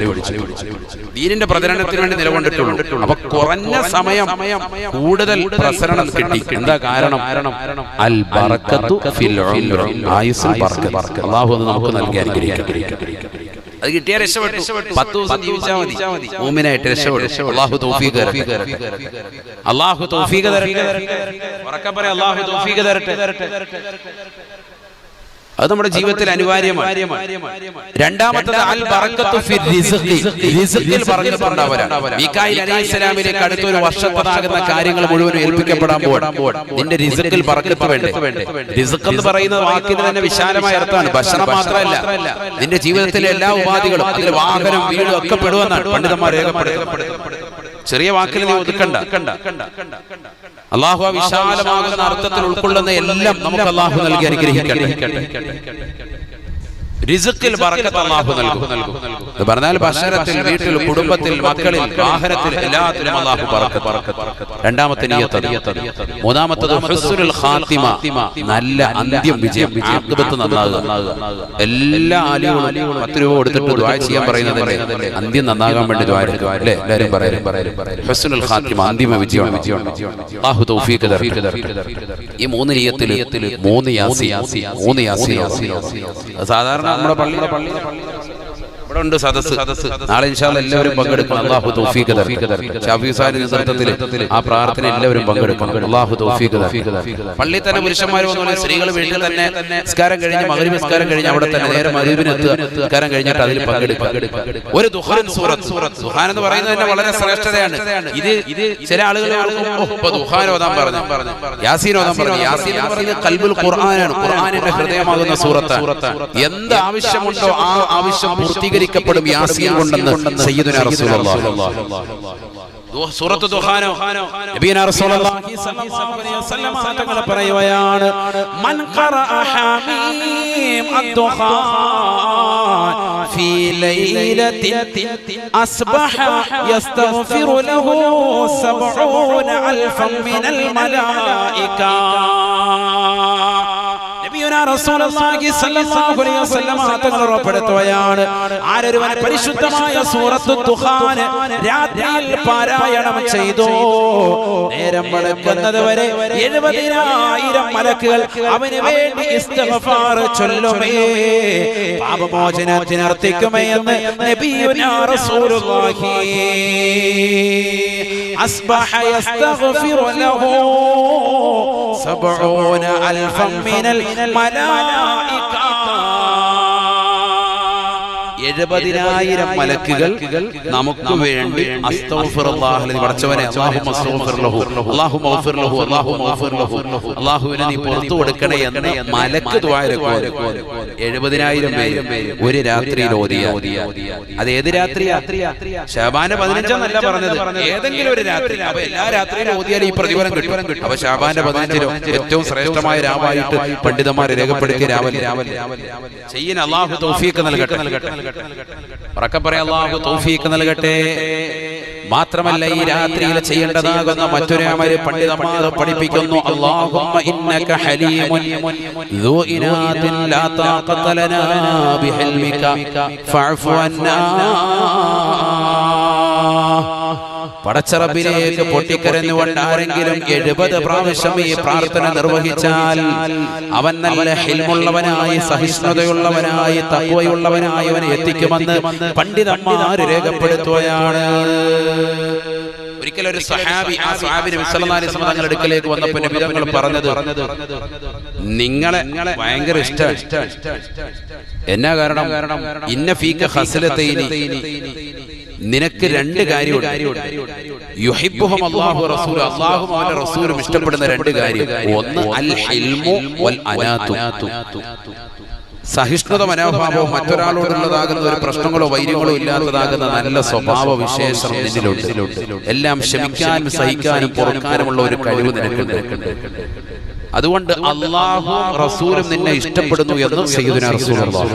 ദീനിന്റെ പ്രചരണത്തിന് വേണ്ടി നിലകൊണ്ടിട്ടുള്ളൂ. അപ്പൊ കുറഞ്ഞ സമയം കൂടുതൽ പ്രസരണം കിട്ടി. എന്താ കാരണം? അൽ ബറക്കത്തു ഫിൽ ഉംരി, ആയുസ്സിൽ ബറക്കത്ത്. അല്ലാഹു അത് നമുക്ക് നൽകി അനുഗ്രഹിക്കട്ടെ. അത് കിട്ടിയാൽ രക്ഷപ്പെട്ടു. 10 ദിവസം ജീവിച്ചാൽ മതി, മുഅ്മിനായിട്ട് രക്ഷപ്പെടും. അല്ലാഹു തൗഫീഖ് തരട്ടെ. അല്ലാഹു തൗഫീഖ് തരട്ടെ. ഉറക്കെ പറ, അല്ലാഹു തൗഫീഖ് തരട്ടെ. അത് നമ്മുടെ ജീവിതത്തിൽ അനിവാര്യമാണ്. രണ്ടാമത്തേത് അൽ ബറക്കത്തു ഫിർ റിസ്ഖി, റിസ്ഖിൽ ബറക്കത്ത് ഉണ്ടാവലാണ്. മീകായിൽ അലൈഹിസ്സലാമിലേക്ക് അടുത്തൊരു വർഷത്താകുന്ന കാര്യങ്ങൾ മുഴുവൻ ഏൽപ്പിക്കപ്പെടാൻ നിന്റെ റിസ്ഖിൽ ബറക്കത്ത് വേണ്ടേ? റിസ്ഖ് എന്ന് പറയുന്ന വാക്കിന് തന്നെ വിശാലമായ അർത്ഥമാണ്. ഭക്ഷണം മാത്രമല്ല, നിന്റെ ജീവിതത്തിലെ എല്ലാ ഉപാധികളും, അതിൽ വാഹനം, വീട് ഒക്കെ പെടുമെന്നാണ് പണ്ഡിതന്മാർ രേഖപ്പെടുത്തുന്നത്. ചെറിയ വാക്കിൽ നീ ഒതുക്കണ്ട. അല്ലാഹു വിശാലമാകുന്ന അർത്ഥത്തിൽ ഉൾക്കൊള്ളുന്ന എല്ലാം നമുക്ക് അല്ലാഹു നൽകി അനുഗ്രഹിക്കട്ടെ. റിസ്ഖിൽ ബറക്കത്ത് അല്ലാഹു നൽകും. എന്ന് പറഞ്ഞാൽ ഭക്ഷണത്തിൽ, വീട്ടിൽ, കുടുംബത്തിൽ, മക്കളിൽ, വാഹനത്തിൽ, എല്ലാത്തിലും അല്ലാഹു ബറക്കത്ത്. രണ്ടാമത്തെ നിയ്യത്ത്. മൂന്നാമത്തേത് ഹുസ്നുൽ ഖാത്തിമ, നല്ല അന്ത്യം, വിജയം, ആഖിബത്ത് നന്നാകുക. എല്ലാ ആലികളും 10 രൂപ കൊടുത്തിട്ട് ദുആ ചെയ്യാൻ പറയുന്നതല്ലേ, അന്ത്യം നന്നാകാൻ വേണ്ടി ദുആ ചെയ്യുക അല്ലേ? എല്ലാവരും പറയും ഹുസ്നുൽ ഖാത്തിമ, അന്തിമ വിജയം. അല്ലാഹു തൗഫീഖ് തരട്ടെ. ഈ 3 നിയ്യത്തിൽ 3 യാസീൻ. സാധാരണ നമ്മുടെ പള്ളി ഇവിടെ ഉണ്ട് സദസ്സ്. നാളെ ഇൻഷാ അല്ലാഹ് എല്ലാവരും പങ്കെടുക്കണം. അല്ലാഹു തൗഫീഖ് തരട്ടെ. ഷാഫി ഉസ്താദിന്റെ നേതൃത്വത്തിൽ ആ പ്രാർത്ഥന എല്ലാവരും പങ്കെടുക്കണം. അല്ലാഹു തൗഫീഖ് തരട്ടെ. പള്ളി തന്നെ പുരുഷന്മാർ വന്നോളൂ, സ്ത്രീകൾ വീട്ടിൽ തന്നെ നിസ്കാരം കഴിഞ്ഞ്, മഗ്രിബ് നിസ്കാരം കഴിഞ്ഞ് അവിടെ തന്നെ നേരെ മഗ്രിബിന് എത്തുക. നിസ്കാരം കഴിഞ്ഞിട്ട് അതിൽ പങ്കെടുക്കുക. ഒരു ദുഹാൻ സൂറത്ത്. ദുഹാൻ എന്ന് പറയുന്നത് തന്നെ വളരെ ശ്രേഷ്ഠതയാണ്. ഇത് ചില ആളുകൾ ദുഹാൻ ഓതാൻ പറഞ്ഞു, യാസീൻ ഓതാൻ പറഞ്ഞു. യാസീൻ എന്ന് പറയുന്നത് ഖൽബുൽ ഖുർആനാണ്, ഖുർആനിന്റെ ഹൃദയമാകുന്ന സൂറത്താണ്. എന്ത് ആവശ്യമുണ്ടോ ആ ആവശ്യം പൂർത്തീകരിക്കപ്പെടും യാസീൻ കൊണ്ടെന്ന് സയ്യിദുനാ റസൂലുള്ളാഹി. സൂറത്ത് ദുഹാനോ നബിയനാ റസൂലുള്ളാഹി സ്വല്ലല്ലാഹു അലൈഹി വസല്ലം തങ്ങൾ പറയുകയാണ്, മൻ ഖറഅ ഹാമീം അദ്ദുഹാൻ ഫീ ലൈലത്തിൻ അസ്ബഹ യസ്തഗ്ഫിറു ലഹു 70 അൽഫൻ മിനൽ മലായിക. റസൂലുള്ളാഹി സ്വല്ലല്ലാഹു അലൈഹി വസല്ലം തങ്ങൾ ഉറപ്പെടുത്തുകയാണ്, ആരൊരുവൻ പരിശുദ്ധമായ സൂറത്തു ദുഹാൻ രാത്രിയിൽ പാരായണം ചെയ്തു, നേരം വെളുക്കുന്നത് വരെ 70,000 മലക്കുകൾ അവന് വേണ്ടി ഇസ്തിഗ്ഫാർ ചൊല്ലുമേ, പാപമോചനത്തിനർത്ഥിക്കുമേ എന്ന് നബിയുനാ റസൂലുള്ളാഹി. അസ്ബഹ യസ്തഗ്ഫിറു ലഹു 70 അൽഫൻ മിനൽ മലായിക. 70,000 മലക്കുകൾ നമുക്ക് വേണ്ടി അസ്തഗ്ഫിറുല്ലാഹ്, പടച്ചവനെ അല്ലാഹുവിനെ നീ പുറത്തു കൊടുക്കണേ എന്ന് മലക്ക് ദുആ ചെയ്യും. 70,000 പേര് ഒരു രാത്രിയിൽ ഓതിയ. അത് ഏത് രാത്രിയാ? ശഅബാൻ 15 എന്നല്ല പറഞ്ഞത്, ഏതെങ്കിലും ഒരു രാത്രി. അപ്പൊ എല്ലാ രാത്രിയിലും ഓതിയാൽ ഈ പ്രതിഫലം കിട്ടും. അപ്പൊ ശഅബാന്റെ 15 ഏറ്റവും ശ്രേഷ്ഠമായ രാവായിട്ട് പണ്ഡിതന്മാരെ രേഖപ്പെടുത്തിയ രാവൽ ചെയ്യാൻ അല്ലാഹു തൗഫീഖ് നൽകട്ടെ. അല്ലാഹു തൗഫീഖ് നൽകട്ടെ. മാത്രമല്ല ഈ രാത്രിയിൽ ചെയ്യേണ്ടതാകുന്ന മറ്റൊരു അമൽ പണ്ഡിതന്മാർ പഠിപ്പിക്കുന്നു. അല്ലാഹുമ്മ ഇന്നക ഹലീമുൻ ദൂ ഇനാതിൻ ലാ താഖത ലനാ ബിഹൽമിക ഫഅഫു അന്നാ. പടച്ചറബിലേക്ക് പൊട്ടിക്കരഞ്ഞുകൊണ്ട് ആരെങ്കിലും 70 പ്രാവശ്യം ഈ പ്രാർത്ഥന നിർവഹിച്ചാൽ അവൻ നല്ല ഹിൽമുള്ളവനായി, സഹിഷ്ണുതയുള്ളവനായി, തഖ്വയുള്ളവനായി അവനെ എത്തിക്കുമെന്ന് പണ്ഡിതന്മാർ രേഖപ്പെടുത്തുകയാണ്. ഒരിക്കലും ഒരു സ്വഹാബി, ആ സ്വഹാബി നബി സല്ലല്ലാഹു അലൈഹി വസല്ലം തങ്ങളുടെ അടുക്കലേക്ക് വന്നപ്പോൾ നബി തങ്ങൾ പറഞ്ഞത്, നിങ്ങളെ ഭയങ്കര ഇഷ്ടമാണ്. എന്നാ കാരണം? ഇന്ന ഫീക ഖസ്ലതൈനി, നിനക്ക് 2 കാര്യമുണ്ട്. യുഹിബ്ബുഹും അല്ലാഹു റസൂലു, അല്ലാഹുവും അവന്റെ റസൂലും ഇഷ്ടപ്പെടുന്ന 2 കാര്യം. ഒന്ന് അൽ ഹിൽമു വൽ അനാതു, സഹിഷ്ണുത മനോഭാവവും മറ്റൊരാളോടുള്ളതാകുന്ന ഒരു പ്രശ്നങ്ങളോ വൈര്യങ്ങളോ ഇല്ലാത്തതാകുന്ന നല്ല സ്വഭാവ വിശേഷം നിന്നിലുണ്ട്. എല്ലാം ക്ഷമിക്കാനും സഹിക്കാനും പൊറുക്കാനുമുള്ള ഒരു കഴിവ് നിനക്കുണ്ട്. അതുകൊണ്ട് അല്ലാഹുവും റസൂലും നിന്നെ ഇഷ്ടപ്പെടുന്നു എന്ന് സയ്യിദുനാ റസൂലുള്ളാഹി.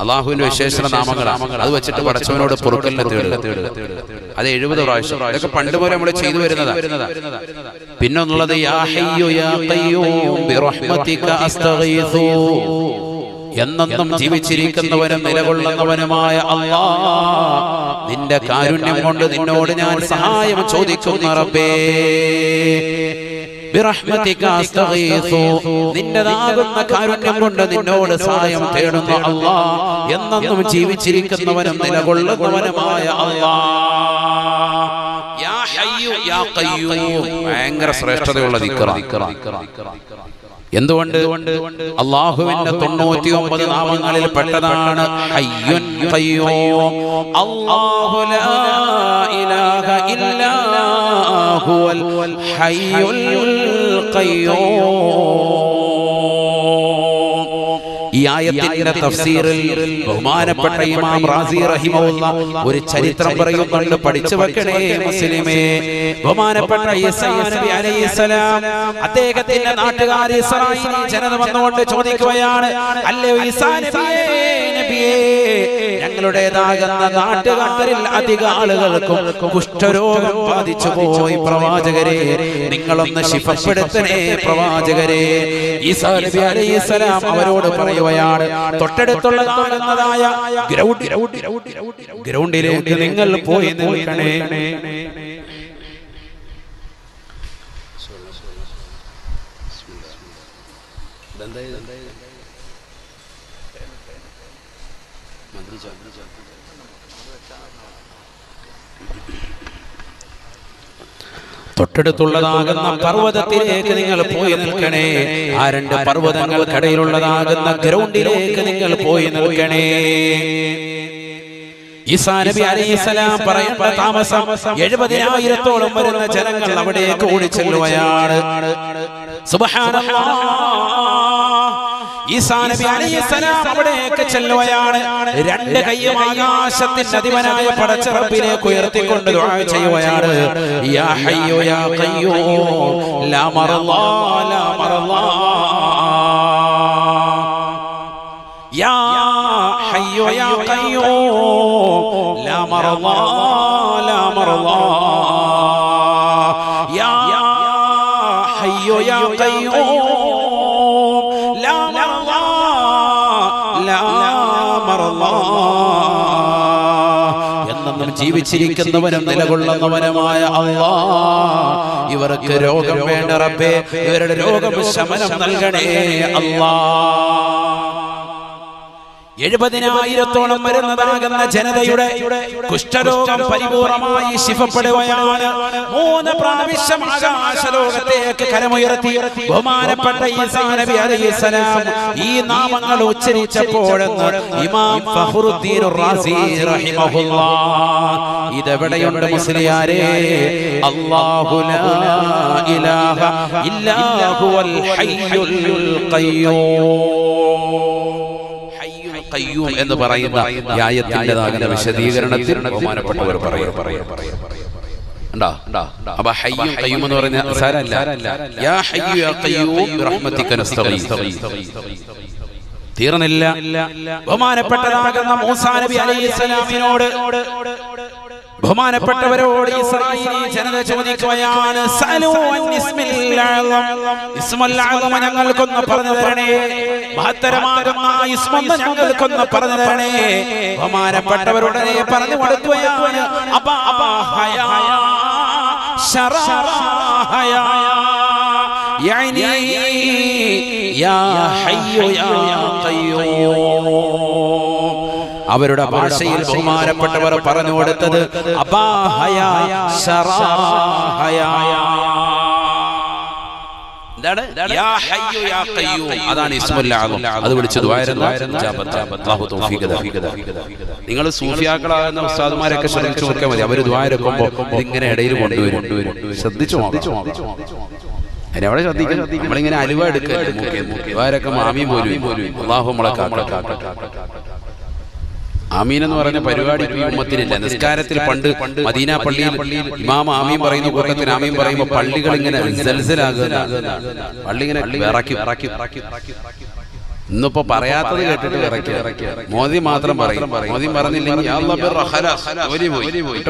അള്ളാഹുവിന്റെ വിശേഷണ നാമങ്ങളാണ്. അത് വെച്ചിട്ട് പടച്ചവനോട് പൊറുക്കലിനെ തേടുക. അത് 70 പ്രാവശ്യം. ഇതൊക്കെ പണ്ട് പോലെ നമ്മൾ ചെയ്തു വരുന്നതാണ്. പിന്നൊന്നുള്ളത് യാ ഹയ്യു യാ ഖയ്യൂം ബിറഹ്മതിക അസ്തഗീസു, എന്നെന്നും ജീവിച്ചിരിക്കുന്നവനും നിലകൊള്ളുന്നവനുമായ അല്ലാഹ്, നിന്റെ കാരുണ്യം കൊണ്ട് നിന്നോട് ഞാൻ സഹായം ചോദിക്കുന്ന റബ്ബേ. ബിറഹ്മതിക അസ്തഗീസു, നിന്റേതാകുന്ന കാരുണ്യം കൊണ്ട് നിന്നോട് സഹായം തേടുന്ന അല്ലാഹ്, എന്നെന്നും ജീവിച്ചിരിക്കുന്നവനും നിലകൊള്ളുന്നവനുമായ അല്ലാഹ്. യാ ഹയ്യു യാ ഖയ്യൂം, ഭയങ്കര ശ്രേഷ്ഠതയുള്ള ദിക്റാണ്. എന്തുകൊണ്ട്? അല്ലാഹുവിന്റെ 99 നാമങ്ങളിൽ പെട്ടതാണ് ഹയ്യുൻ ഖയ്യൂം. അല്ലാഹു ലാ ഇലാഹ ഇല്ലാ ഹുവൽ ഹയ്യുൽ ഖയ്യൂം. ഈ ആയത്തിന്റെ തഫ്സീറിൽ ബഹുമാനപ്പെട്ട ഇമാം റാസി റഹിമഹുല്ലാഹ് ഒരു ചരിത്രം പറയുന്നുണ്ട്, പഠിച്ചു വെക്കണേ മുസ്ലിമേ. ബഹുമാനപ്പെട്ട ഈസാ നബി അലൈഹിസ്സലാം അദ്ദേഹത്തിന്റെ നാട്ടുകാർ ഇസ്രായേലി ജനത വന്നുകൊണ്ട് ചോദിക്കുകയാണ്, അല്ലയോ ഈസാ നബിയേ, ഞങ്ങളുടേതാകുന്ന നാട്ടുകാരിൽ അധിക ആളുകൾക്കും കുഷ്ഠരോഗം ബാധിച്ചു പോയി പ്രവാചകരെ, നിങ്ങളൊന്ന് ശിഫപ്പെടുത്തണേ പ്രവാചകരെ. ഈസാ നബി അലൈഹിസ്സലാം അവരോട് പറയുകയാണ്, തൊട്ടടുത്തുള്ളതാകുന്നതായ ഗ്രൗണ്ടിലേക്ക് നിങ്ങൾ പോയി നിൽക്കണേ. തൊട്ടടുത്തുള്ളതാകുന്ന പർവ്വതത്തിലേക്ക് നിങ്ങൾ പോയി നിൽക്കണേ. ആ രണ്ട് പർവ്വതങ്ങൾക്കിടയിലുള്ളതാകുന്ന ഗ്രൗണ്ടിലേക്ക് നിങ്ങൾ പോയി നിൽക്കണേ. ഈസാ നബി അലൈഹിസ്സലാം പറയേണ്ട താമസം 70,000-ഓളം വരുന്ന ജനങ്ങൾ അവിടേക്ക് ഓടിച്ചെല്ലുകയാണ്. സുബ്ഹാനല്ലാഹ്. ഈസാ നബി അലൈഹിസ്സലാം അവിടേക്ക് ചെല്ലുകയാണ്. രണ്ട് കൈയും ആകാശത്തിന്റെ അധിപനായ പടച്ച റബ്ബിലേക്ക് ഉയർത്തിക്കൊണ്ട് ദുആ ചെയ്യുകയാണ്. യാ ഹയ്യു യാ ഖയ്യൂം ലാ മറല്ലാ ലാ മറല്ലാ, യാ ഹയ്യു യാ ഖയ്യൂം ലാ മറല്ലാ ലാ മറല്ലാ, യാ ഹയ്യു യാ ഖയ്യൂം എന്നും ജീവിച്ചിരിക്കുന്നവനും നിലകൊള്ളുന്നവനുമായ അല്ലാഹ്, ഇവർക്ക് രോഗം വേണ്ട റബ്ബേ, ഇവരുടെ രോഗം ശമനം നൽകണേ അല്ലാഹ്. 70,000-ഓളം വരുന്നതാകുന്ന ജനതയുടെ കുഷ്ഠരോഗം പരിപൂർണമായി ശിഫപ്പെടുകയാണ്. 3 പ്രാവശ്യം ആകാശലോകത്തേക്ക് കരമുയർത്തി ബഹുമാനപ്പെട്ട ഈസാ നബി അലൈഹിസ്സലാം ഈ നാമങ്ങൾ ഉച്ചരിച്ചപ്പോഴെന്ന് ഇമാം ഫഖ്റുദ്ദീൻ റാസി റഹിമഹുല്ലാഹ്, ഇതെവിടെയുണ്ട് മുസ്ലിയാരേ? അല്ലാഹു ലാ ഇലാഹ ഇല്ലാ ഹുവൽ ഹയ്യുൽ ഖയ്യൂം എന്ന് പറയുന്ന ആയത്തിൻ്റെതാകുന്ന വിശദീകരണത്തിൽ ബഹുമാനപ്പെട്ടവർ അപ്പൊ ഹയ്യും ഖയ്യൂം എന്ന് പറയുന്ന സാരല്ല. യാ ഹയ്യു യാ ഖയ്യൂം ബിറഹ്മതിക നസ്തഗീസ് തീർന്നില്ല. ബഹുമാനപ്പെട്ടതാകുന്ന മൂസാ നബി അലൈഹിസ്സലാമിനോട് ബഹുമാനപ്പെട്ടവരോട് ഇസ്രായേലി ജനത ചോദിക്കുകയാണ്, സലൂ അൻ ഇസ്മിൽ അഅ്ലം, ഇസ്മുൽ അഅ്ലം ഞങ്ങൾക്കൊന്ന് പറഞ്ഞു തരണേ, മഹത്തരമാകുന്ന ഇസ്മൊന്ന് ഞങ്ങൾക്കൊന്ന് പറഞ്ഞു തരണേ. ബഹുമാനപ്പെട്ടവരുടനെ പറഞ്ഞു കൊടുക്കുകയാണ്, അബാ ഹയാ ശറാഹയാ യഅനി യാ ഹയ്യു യാ ഖയ്യൂം. അവരുടെ ഭാഷയിൽ ബഹുമാനപ്പെട്ടവർ പറഞ്ഞു കൊടുത്തത് അബാഹയാ ശറാഹയാ. എന്താണ്? യാ ഹയ്യു യാ ഖയ്യൂം, അതാണ് ഇസ്മുൽ അഅ്ലം. അത് വിളിച്ചു ദുആയിരുന്നു. അല്ലാഹു തൗഫീഖ് തൗഫീഖ്. നിങ്ങൾ സൂഫിയാക്കളാകുന്ന ഉസ്താദുമാരൊക്കെ ശ്രദ്ധിച്ചു നോക്കിയാൽ മതി, അവർ ദുആ എടുക്കുമ്പോൾ ഇതിങ്ങനെ ഇടയിൽ കൊണ്ടുവരും. ശ്രദ്ധിച്ചു അതിനവിടെ ശ്രദ്ധിക്കും. നമ്മളിങ്ങനെ അലുവ എടുക്കുക ആമീൻ പോലും അല്ലാഹു നമ്മളെ ആമീൻ എന്ന് പറഞ്ഞ പരിപാടി ഈ ഉമ്മത്തിനില്ല. നിസ്കാരത്തിൽ പണ്ട് മദീന പള്ളിയിൽ ഇമാം ആമീൻ പറയുന്ന കൂട്ടത്തിന് ആമീൻ പറയുമ്പോൾ പള്ളികൾ ഇങ്ങനെ സൽസലാകുന്ന, പള്ളി ഇങ്ങനെ വിറക്കി. ഇന്നിപ്പോ പറയാത്തത് കേട്ടിട്ട് ഇറക്കി. മോദി മാത്രം പറയും. മോദി പറഞ്ഞില്ലെങ്കിൽ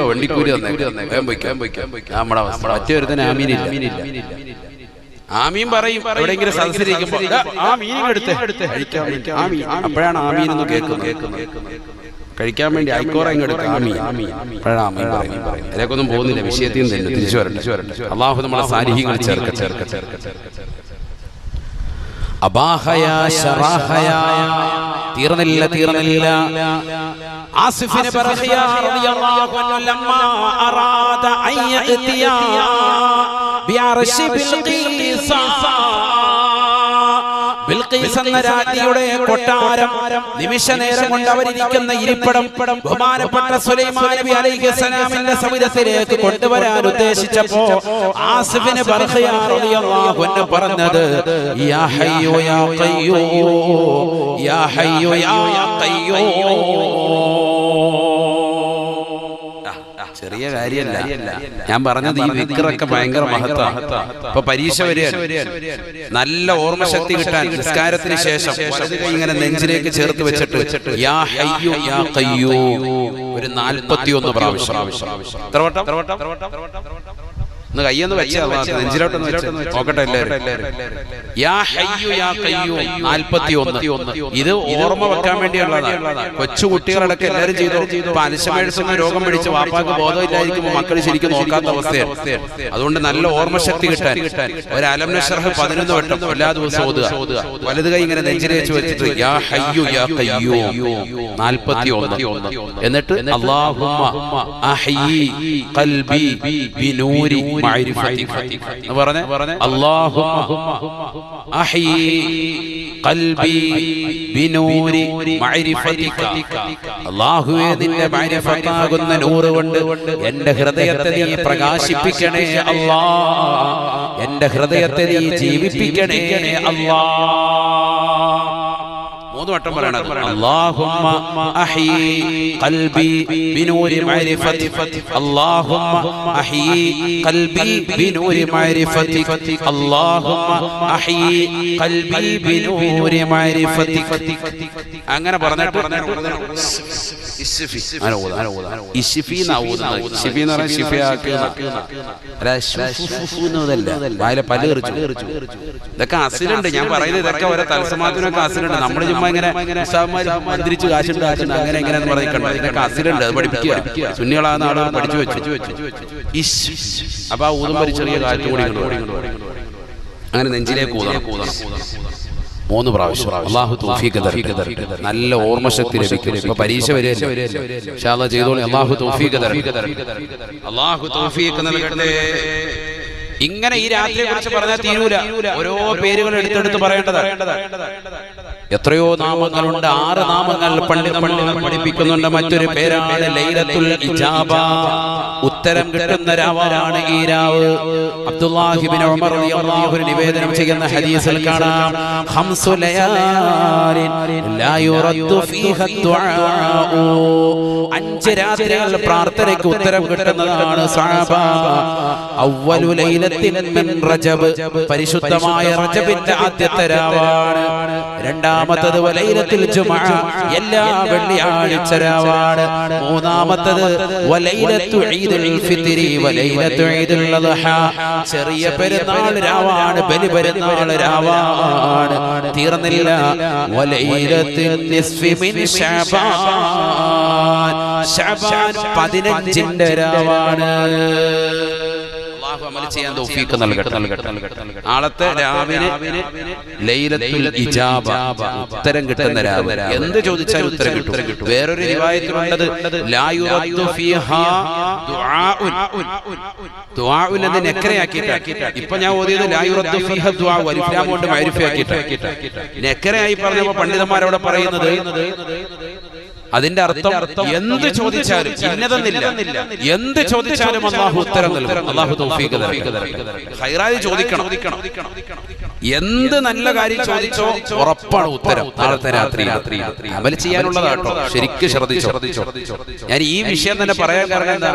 വണ്ടിക്കൂലി നമ്മുടെ മറ്റൊരുത്തന് ആമീനില്ല. ആമീൻ പറയും എവിടെയെങ്കിലും സദസ്സിരിക്കുമ്പോ അപ്പോഴാണ് ആമീൻ എന്ന് കേൾക്കുന്നത്. കഴിക്കാൻ വേണ്ടി ഐക്കോറ ഇങ്ങെടുക്കും ആമീൻ. അപ്പോഴാണ് ആമീൻ പറയും. അതിലേക്കൊന്നും പോകുന്നില്ല, വിഷയത്തിൽ നിന്ന് തന്നെ തിരിച്ചു വരട്ടെ. അല്ലാഹു നമ്മളെ സാലിഹീങ്ങൾ ചേർക്ക. അബാഹയാ ശറാഹയാ തീർന്നില്ല. ആസിഫ് ഇബ്നു ബർഖിയ റളിയല്ലാഹു അൻഹു ലമ്മാ അറാദ അൻ യഅതിയ ബിഅർശി ബിൽഖീസ ബിൽഖീസ് എന്ന രാജ്ഞിയുടെ കൊട്ടാരം നിമിഷ നേരം കൊണ്ട് അവരിയ്ക്കുന്ന ഇരിപ്പിടം ബഹുമാനപ്പെട്ട സുലൈമാൻ നബി അലൈഹിസ്സലാമിന്റെ സവിധത്തിലേക്ക് കൊണ്ടുവരാൻ ഉദ്ദേശിച്ചപ്പോ ആസിഫിന് ബർഖിയ റളിയല്ലാഹു അൻഹു പറഞ്ഞത് യാ ഹയ്യു യാ ഖയ്യൂം യാ ഹയ്യു യാ ഖയ്യൂം. ചെറിയ കാര്യമല്ല ഞാൻ പറഞ്ഞത്. ഈ വിക്രൊക്കെ ഭയങ്കര മഹത്വമാണ്. ഇപ്പൊ പരീക്ഷ വരികയാണ്. നല്ല ഓർമ്മശക്തി കിട്ടാൻ നിസ്കാരത്തിന് ശേഷം വലത് കൈ ഇങ്ങനെ നെഞ്ചിലേക്ക് ചേർത്ത് വെച്ചിട്ട് യാ ഹയ്യു യാ ഖയ്യൂം ഒരു 41 പ്രാവശ്യം. ഒന്ന് കയ്യൊന്ന് വെച്ചാ നെഞ്ചിലോട്ടൊന്ന് വെച്ച് നോക്കട്ടെ എല്ലാവരും. യാ ഹയ്യു യാ ഖയ്യൂം 41. ഇത് ഓർമ്മ വെക്കാൻ വേണ്ടിയുള്ളതാണ്. കൊച്ചു കുട്ടികളടക്കം എല്ലാവരും ചെയ്തു. ഇപ്പൊ അൽസമേഴ്സ് രോഗം പിടിച്ച് വാപ്പാക്ക് ബോധമില്ലായിരിക്കുമ്പോൾ മക്കൾ ശരിക്കും നോക്കാത്ത അവസ്ഥയാണ്. അതുകൊണ്ട് നല്ല ഓർമ്മശക്തി കിട്ടാൻ ഒരു അലം നശ്റഹ് 11 വട്ടം എല്ലാ ദിവസവും ഓതുക. വലത് കൈ ഇങ്ങനെ നെഞ്ചിലേക്ക് വെച്ചിട്ട് യാ ഹയ്യു യാ ഖയ്യൂം 41. എന്നിട്ട് അല്ലാഹുമ്മ അഹ്യി ഖൽബി ബിനൂരി അല്ലാഹുവേ നിന്റെ മഅരിഫത്താകുന്ന നൂറ് കൊണ്ട് എന്റെ ഹൃദയത്തെ നീ പ്രകാശിപ്പിക്കണേ അല്ലാഹ്. എന്റെ ഹൃദയത്തെ നീ ജീവിപ്പിക്കണേ അല്ലാഹ്. 3 വട്ടം പറയണം. അല്ലാഹുമ്മ അഹ്യി ഖൽബി ബിനൂരി മഅരിഫതിക അല്ലാഹുമ്മ അഹ്യി ഖൽബി ബിനൂരി മഅരിഫതിക അല്ലാഹുമ്മ അഹ്യി ഖൽബി ബിനൂരി മഅരിഫതിക. അങ്ങനെ പറഞ്ഞിട്ട് ഇസ്ഫി ഇസ്ഫി നൗദ ഇസ്ഫി എന്ന് പറഞ്ഞാൽ ശിഫയാക്കുക അല്ല ശുഫുനല്ല. വായിലെ പല്ല് തെറിച്ചു. ഇതൊക്കെ അസിലുണ്ട്. ഞാൻ പറയുന്നത് ഇതൊക്കെ ഓരോ തത്സമാത്തിനൊക്കെ അസിലുണ്ട്. നമ്മൾ ചുമ്മാ ഇങ്ങനെ മന്ത്രിച്ച് കാശുണ്ട് അങ്ങനെ എങ്ങനെയാന്ന് പറഞ്ഞിട്ടുണ്ട്. ഇതൊക്കെ അസിലുണ്ട്. അത് പഠിപ്പിക്കുക. സുന്നികളാകുന്ന ആളുകൾ പഠിച്ചു വെച്ചു. അപ്പൊ ആ ഊതുമ്പോ ചെറിയ കാറ്റ് കൂടി അങ്ങനെ നെഞ്ചിലേക്ക് ഊതണം 3 പ്രാവശ്യം. അല്ലാഹു തൗഫീഖ് തരട്ടെ. നല്ല ഓർമ്മശക്തി ലഭിക്കും. ഇപ്പൊ പരീക്ഷ വരെയല്ലേ ഇൻഷാ അല്ലാഹ് ചെയ്തോളൂ. അല്ലാഹു തൗഫീഖ് തരട്ടെ. അല്ലാഹു തൗഫീഖ് നൽകട്ടെ. ഇങ്ങനെ ഈ രാത്രിയെ കുറിച്ച് പറഞ്ഞാൽ തീരൂല. ഓരോ പേരുകൾ എടുത്തെടുത്ത് പറയേണ്ടതാണ്. എത്രയോ നാമങ്ങളുണ്ട്. 6 നാമങ്ങൾ പണ്ഡിതന്മാർ പഠിപ്പിക്കുന്നുണ്ട്. മറ്റൊരു പേരാണ് ലൈലത്തുൽ ഇജാബ. ഉത്തരം കിട്ടുന്ന രാവാണ് ഈ രാവ്. അബ്ദുല്ലാഹി ഇബ്നു ഉമർ റളിയല്ലാഹു അൻഹു നിവേദനം ചെയ്യുന്ന ഹദീസിൽ കാണാം 5 ലയാലിൻ ലാ യുറദ്ദു ഫീഹാ ദുആഉ. 5 രാത്രികൾ പ്രാർത്ഥനയ്ക്ക് ഉത്തരം കിട്ടുന്നതാണ് സഹാബ. അവ്വലു ലൈലത്തിൻ മിൻ റജബ്, പരിശുദ്ധമായ റജബിന്റെ ആദ്യത്തെ രാവാണ്. രണ്ടാമത്തത് വലൈലത്തുൽ ജുമുഅ, എല്ലാ വെള്ളിയാഴ്ച രാവാണ്. മൂന്നാമത്തത് വലൈലത്തു ഈദുൽ ഫിത്രി, വലൈലത്തു ഈദുൽ അദ്ഹ, ചെറിയ പെരുന്നാൾ രാവാണ്, ബലി പെരുന്നാൾ രാവാണ്. തീർന്നില്ല, വലൈലത്തുൻ നിസ്ഫി മിൻ ശഅബാൻ, ശഅബാൻ 15ന്റെ രാവാണ്. അമൽ ചെയ്യാൻ തൗഫീഖ് നൽകട്ടെ. നാളത്തെ രാവിലെ ലൈലത്തുൽ ഇജാബ, ഉത്തരം കിട്ടുന്ന രാവ്. എന്ത് ചോദിച്ചാലും ഉത്തരം കിട്ടും. വേറൊരു റിവായത്തിലുള്ളത് ലാ യുറദ്ദു ഫീഹാ ദുആഉൻ, ദുആഉൻ എന്ന് നക്കറയാക്കിയിട്ടാ. ഇപ്പൊ ഞാൻ ഓതിയത് ലാ യുറദ്ദു ഫീഹാ ദുആ അലിഫ്ലാം കൊണ്ട് മഅരിഫയാക്കിയിട്ടാ. നക്കറയായി പറഞ്ഞപ്പോൾ പണ്ഡിതന്മാരവിടെ പറയുന്നത് അതിന്റെ അർത്ഥം എന്ത് ചോദിച്ചാലും ഇന്നതെന്നില്ല, എന്ത് ചോദിച്ചാലും അല്ലാഹു ഉത്തരം നൽകും. അല്ലാഹു തൗഫീഖ് തരട്ടെ. ഖൈറായി ചോദിക്കണം. എന്ത് നല്ല കാര്യം ചോദിച്ചോ ഉറപ്പാണ് ഉത്തരം. നാളത്തെ രാത്രി അമൽ ചെയ്യാനുള്ളതാട്ടോ. ശരിക്കും ശ്രദ്ധിച്ചോ. ഞാൻ ഈ വിഷയം തന്നെ പറയാൻ കാരണം എന്താ,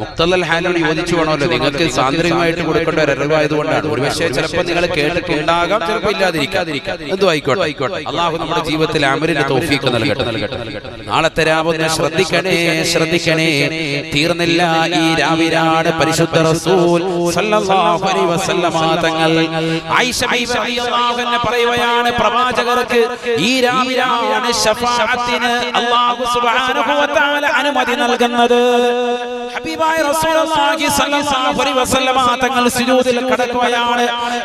മുഖ്തൽ ഹാലോട് യോജിച്ചു വേണമല്ലോ. നിങ്ങൾക്ക് സാന്ദ്രികമായിട്ട് കൊടുക്കേണ്ട ഒരു അറിവായതുകൊണ്ടാണ്. ഒരു പക്ഷേ ചിലപ്പോൾ നിങ്ങൾ കേട്ടിട്ടുണ്ടാകാം, ചിലപ്പോൾ ഇല്ലാതിരിക്കാം. എന്തും ആയിക്കോട്ടെ. അല്ലാഹു നമ്മുടെ ജീവിതത്തിൽ അമലിന് തൗഫീഖ് നൽകട്ടെ. നാളത്തെ രാവിലെ ശ്രദ്ധിക്കണേ. തീർന്നില്ല, ഈ രാവിലാണ് പരിശുദ്ധ റസൂൽ സല്ലല്ലാഹു അലൈഹി വസല്ലമ തങ്ങൾ ആയിഷ ബീവി റളിയല്ലാഹു അൻഹ പറയുകയാണ്, പ്രവാചകർക്ക് ഈ രാവിലാണ് ശഫാഅത്തിന് അല്ലാഹു സുബ്ഹാനഹു വ തആല അനുമതി നൽകുന്നത്. ഹബീബായ റസൂലുള്ളാഹി സല്ലല്ലാഹു അലൈഹി വസല്ലമ തങ്ങൾ സുജൂദിൽ കിടക്കുകയാണ്.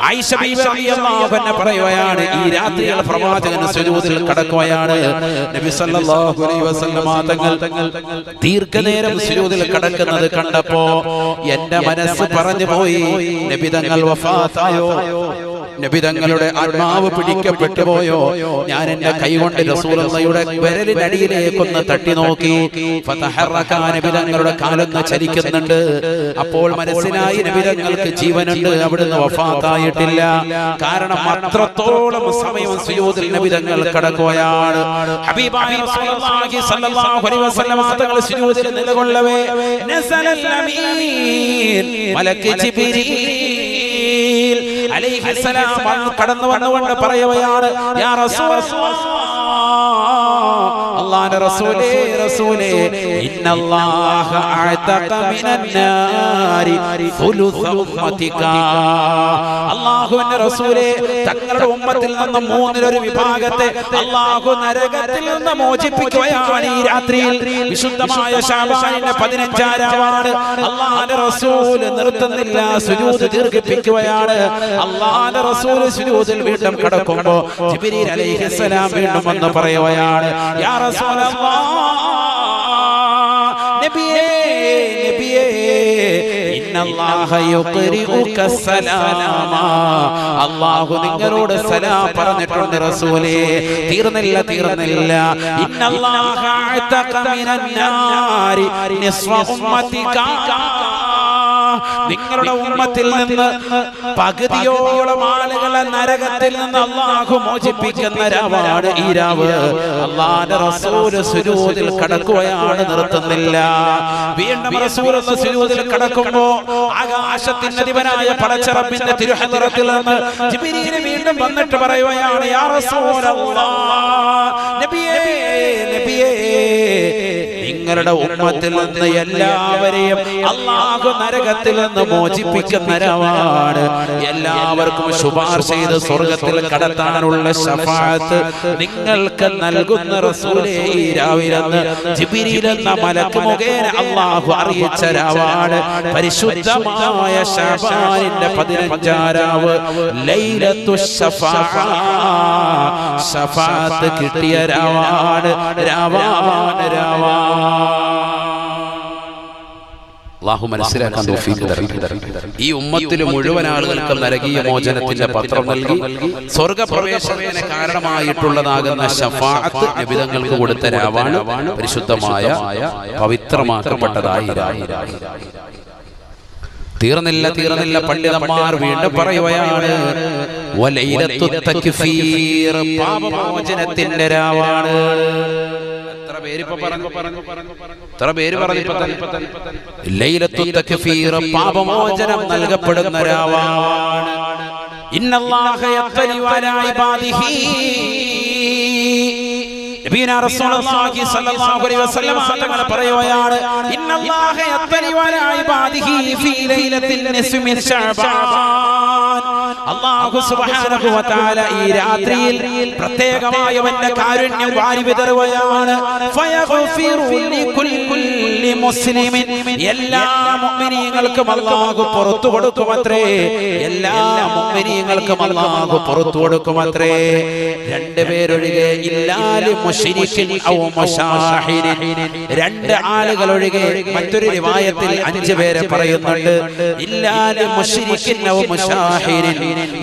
ആയിഷ ബീവി റളിയല്ലാഹു അൻഹ പറയുകയാണ്, ഈ രാത്രിയിൽ പ്രവാചകൻ സുജൂദിൽ കിടക്കുകയാണ്. നബി സല്ലല്ലാഹു അലൈഹി വസല്ലമ തങ്ങൾ ദീർഘനേരം സുജൂദിൽ കിടക്കുന്നത് കണ്ടപ്പോ എന്റെ മനസ്സ് പറഞ്ഞു പോയി, നബി തങ്ങൾ വഫാത്തായോ, നബി തങ്ങളുടെ ആത്മാവ് പിടിക്കപ്പെട്ടു പോയോ, ഞാൻ എന്റെ കൈകൊണ്ട് റസൂലുള്ളാഹിയുടെ വിരലിനടിയിലേക്കൊന്ന് തട്ടി നോക്കി. ഫതഹറക, നബി തങ്ങളുടെ കാലൊന്ന് ചലിക്കുന്നുണ്ട്. അപ്പോൾ മനസ്സിലായി നബി തങ്ങൾക്ക് ജീവനുണ്ട്, അവിടുന്ന് വഫാത്തായിട്ടില്ല. കാരണം അത്രത്തോളം സമയം സുജൂദിൽ നബി തങ്ങൾ കടക്കുകയാണ്. ഹബീബായ റസൂലുള്ളാഹി സ്വല്ലല്ലാഹു അലൈഹി വസല്ലം തങ്ങൾ സുജൂദിൽ നിലകൊള്ളവേ നസലൽ അമീൻ മലക്ക് ജിബ്രീൽ അലൈഹിസ്സലാം കടന്നു വന്നുകൊണ്ട് പറയുകയാണ്, യാ റസൂലല്ലാഹ്, അല്ലാഹുവിന്റെ റസൂലേ, റസൂലേ, ഇന്നല്ലാഹ അഅതഖ മിനന്നാരി ഫുലുസ ഉമ്മതിക. അല്ലാഹുവിന്റെ റസൂലേ, തങ്ങളുടെ ഉമ്മത്തിൽ നിന്ന് മൂന്നിലൊരു വിഭാഗത്തെ അല്ലാഹു നരകത്തിൽ നിന്ന് മോചിപ്പിക്കുകയാണ് ഈ രാത്രിയിൽ. വിശുദ്ധമായ ശഅബാനിന്റെ 15 രാവാണ്. അല്ലാഹുവിന്റെ റസൂൽ നിർത്തുന്നില്ല, സുജൂദ് ദീർഘിപ്പിക്കുകയാണ്. അല്ലാഹുവിന്റെ റസൂൽ സുജൂദിൽ വീണ്ടും കടക്കുമ്പോൾ ജിബ്രീൽ അലൈഹിസ്സലാം വീണ്ടും വന്ന് പറയുകയാണ്, യാ റസൂലല്ലാഹ്, നബിയേ, നബിയേ, ഇന്നല്ലാഹ യുഖരിഉക സലാമ. അല്ലാഹു നിങ്ങളോട് സലാം പറഞ്ഞിട്ടുണ്ട് റസൂലേ. തീർന്നില്ല, തീർന്നില്ല. ഇന്നല്ലാഹ അഅതഖ മിനന്നാരി നിസ്ഫ ഉമ്മതിക. നിങ്ങളുടെ ഉമ്മത്തിൽ നിന്ന് പകുതിയോളം ആളുകളെ നരകത്തിൽ നിന്ന് അല്ലാഹു മോചിപ്പിക്കുന്ന രാവാണ് ഈ രാവ്. അല്ലാഹുവിന്റെ റസൂൽ സുജൂദിൽ കടക്കുകയാണ്, നിർത്തുന്നില്ല. വീണ്ടും റസൂൽ സുജൂദിൽ കടക്കുമ്പോൾ ആകാശത്തിന്റെ അധിപനായ പടച്ച റബ്ബിന്റെ തിരുഹദ്റത്തിൽ നിന്ന് ജിബ്രീൽ വീണ്ടും വന്നിട്ട് പറയുകയാണ്, യാ റസൂലല്ലാഹ്, നബിയേ, നബിയേ, നിങ്ങളുടെ ഉമ്മത്തിൽ നിന്ന് എല്ലാവരെയും അല്ലാഹു നരകത്തിൽ നിന്ന് മോചിപ്പിക്കുന്ന രാവാണ്. എല്ലാവർക്കും ശുപാർശ ചെയ്ത് സ്വർഗ്ഗത്തിൽ കടത്താനുള്ള ശഫാഅത്ത് നിങ്ങൾക്ക് നൽകുന്ന റസൂലേ ഈ രാവിലെന്ന് ജിബ്രീൽ എന്ന മലക്ക് മുഖേന അല്ലാഹു അറിയിച്ച രാവാണ് പരിശുദ്ധമായ ശഅബാനിന്റെ 15 രാവ്, ലൈലത്തുൽ ശഫാഅ. ശഫാഅത്ത് കിട്ടിയ രാവാണ്, രാവാണ്, രാവാണ്. അല്ലാഹു മനസ്സിലാക്കാൻ തൗഫീഖ് തരട്ടെ. ഈ ഉമ്മത്തിൽ മുഴുവൻ ആളുകൾക്കും നരകീയ മോചനത്തിന്റെ പത്രം നൽകി സ്വർഗ്ഗപ്രവേശനത്തിന് കാരണമായിട്ടുള്ളതാകുന്ന ശഫാഅത്ത് നബി തങ്ങൾക്ക് കൊടുത്ത രാവാണ് പരിശുദ്ധമായ പവിത്രമാക്കപ്പെട്ടതായി രാവ്. തീർന്നില്ല, തീർന്നില്ല. പണ്ഡിതന്മാർ വീണ്ടും പറയുകയാണ്, വലൈലത്തുൽ തക്ഫീർ, പാപമോചനത്തിന്റെ രാവാണ്. എത്ര പേര് പറഞ്ഞു? ലൈലത്തുൽ തക്ഫീർ, പാപമോചനം നൽകപ്പെടുന്ന രാവാണ്. ഇന്നല്ലാഹ യത്വലി അലാ ഇബാദിഹി. നബിയുനാ റസൂലുള്ളാഹി സ്വല്ലല്ലാഹു അലൈഹി വസല്ലം തങ്ങൾ പറയുകയാണ്, ഇന്നല്ലാഹ യത്വലി അലാ ഇബാദിഹി ഫീ ലൈലത്തിൽ നിസ്ഫി മിൻ ശഅബാൻ. അല്ലാഹു സുബ്ഹാനഹു വ തആല ഈ രാത്രിയിൽ പ്രത്യേകമായ അവന്റെ കാരുണ്യം വാരി വിതറുകയാണ്. ഫയഗ്ഫിറു ലികുല്ലി മുസ്ലിമിൻ, എല്ലാ മുഅ്മിനീങ്ങൾക്കും അല്ലാഹു പുറത്തു കൊടുക്കുമത്രേ. എല്ലാ മുഅ്മിനീങ്ങൾക്കും അല്ലാഹു പുറത്തു കൊടുക്കുമത്രേ. രണ്ടുപേരൊഴികെ ഇല്ലാലി മുശ്രിക്കിൻ ഔ മുശാഹിരിൻ, രണ്ട് ആളുകൾ ഒഴികെ. മറ്റൊരു റിവായത്തിൽ 5 പേരെ പറയുന്നുണ്ട്. ഇല്ലാലി മുശ്രിക്കിൻ ഔ മുശാഹിരിൻ,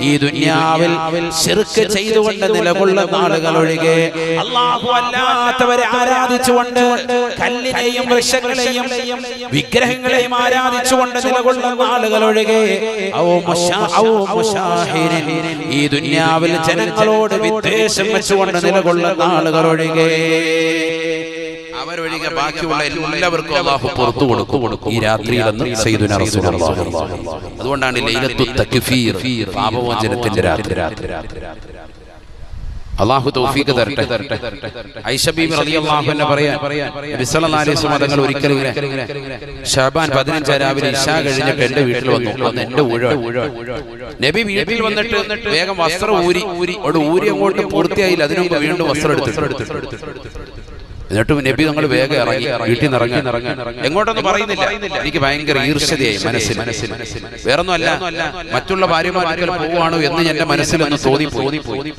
ഈ ദുനിയാവിൽ ശിർക്ക് ചെയ്തുകൊണ്ട് നിലകൊള്ളുന്ന ആളുകൾ ഒഴികെ, അല്ലാഹു അല്ലാത്തവരെ ആരാധിച്ചുകൊണ്ട്, കല്ലിനെയും വൃക്ഷങ്ങളെയും വിഗ്രഹങ്ങളെയും ആരാധിച്ചുകൊണ്ട് നിലകൊള്ളുന്ന ആളുകൾ ഒഴികെ, ഈ ദുനിയാവിൽ ജനങ്ങളോട് വിദ്വേഷം വെച്ചുകൊണ്ട് നിലകൊള്ളുന്ന ആളുകൾ ഒഴികെ, അവരൊഴികെ ബാക്കിയുള്ള എല്ലാവർക്കും അല്ലാഹു പുറത്തു കൊടുക്കും ഈ രാത്രിയിലെന്ന് സയ്യിദുനാ റസൂലുള്ളാഹി. അതുകൊണ്ടാണ് ലൈലത്തുൽ തക്ഫീർ, പാപമോചനത്തിന്റെ രാത്രി. അല്ലാഹു തൗഫീഖ് തരട്ടെ. ഐഷ ബീബി റളിയല്ലാഹു അൻഹ പറയാൻ, നബി സല്ലല്ലാഹു അലൈഹി വസല്ലം തങ്ങൾ ഒരിക്കൽ ശഅബാൻ 15 രാവിലെ ഇശാ കഴിഞ്ഞിട്ട് എന്റെ വീട്ടിൽ വന്നു. അന്ന് എന്റെ നബി വീട്ടിൽ വന്നിട്ട് വേഗം വസ്ത്രം ഊരി അങ്ങോട്ട് പൂർത്തിയായില്ല, അതിനുമുമ്പ് വീണ്ടും വസ്ത്രം എടുത്തിട്ട് എന്നിട്ടും നബി നമ്മൾ വേഗം ഇറങ്ങി, വീട്ടിൽ നിന്ന് ഇറങ്ങാൻ എങ്ങോട്ടൊന്നും പറയുന്നില്ല. എനിക്ക് ഭയങ്കര ഈർഷ്യതയായി മനസ്സിൽ. വേറൊന്നുമല്ല, മറ്റുള്ള ഭാര്യമാർക്കൽ പോവാണോ എന്ന് എന്റെ മനസ്സിലൊന്ന് തോന്നിപ്പോയി.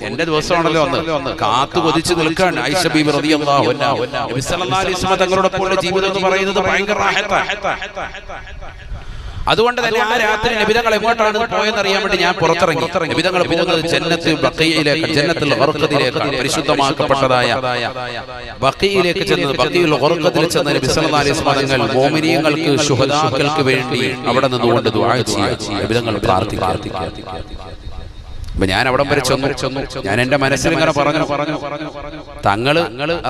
എന്റെ ദിവസമാണല്ലോ അന്ന്. കാത്തു കൊതിച്ച് നിൽക്കാൻ ആയിഷ ബീബി റളിയല്ലാഹു അൻഹാ. നബി സല്ലല്ലാഹു അലൈഹി വസല്ലം തങ്ങളോടൊപ്പമുള്ള ജീവിതം എന്ന് പറയുന്നത് ഭയങ്കര റാഹത്താണ്. അതുകൊണ്ട് തന്നെ ആ രാത്രി നബിതങ്ങൾ എങ്ങോട്ടാണ് പോയെന്ന് അറിയാൻ വേണ്ടി ഞാൻ പുറത്തിറങ്ങി. നബിതങ്ങൾ പോകുന്നത് ജന്നത്തുൽ ബഖീയിലേക്ക്, ജന്നത്തുൽ ഖർഖദിലേക്ക്, പരിശുദ്ധമാക്കപ്പെട്ടതായ ബഖീയിലേക്ക് ചെന്നത്. ബഖീഉൽ ഖർഖദിൽ ചെന്ന നബി സല്ലല്ലാഹു അലൈഹി വസല്ലം തങ്ങൾ മുഅ്മിനീങ്ങൾക്ക് ശുഹദാക്കൾക്ക് വേണ്ടി അവിടെ നിന്നുകൊണ്ട് ദുആ ചെയ്യുക, നബിതങ്ങൾ പ്രാർത്ഥിക്കുക. അപ്പൊ ഞാൻ അവിടം വരെ ചെന്നു. ഞാൻ എന്റെ മനസ്സിൽ ഇങ്ങനെ പറഞ്ഞു, തങ്ങള്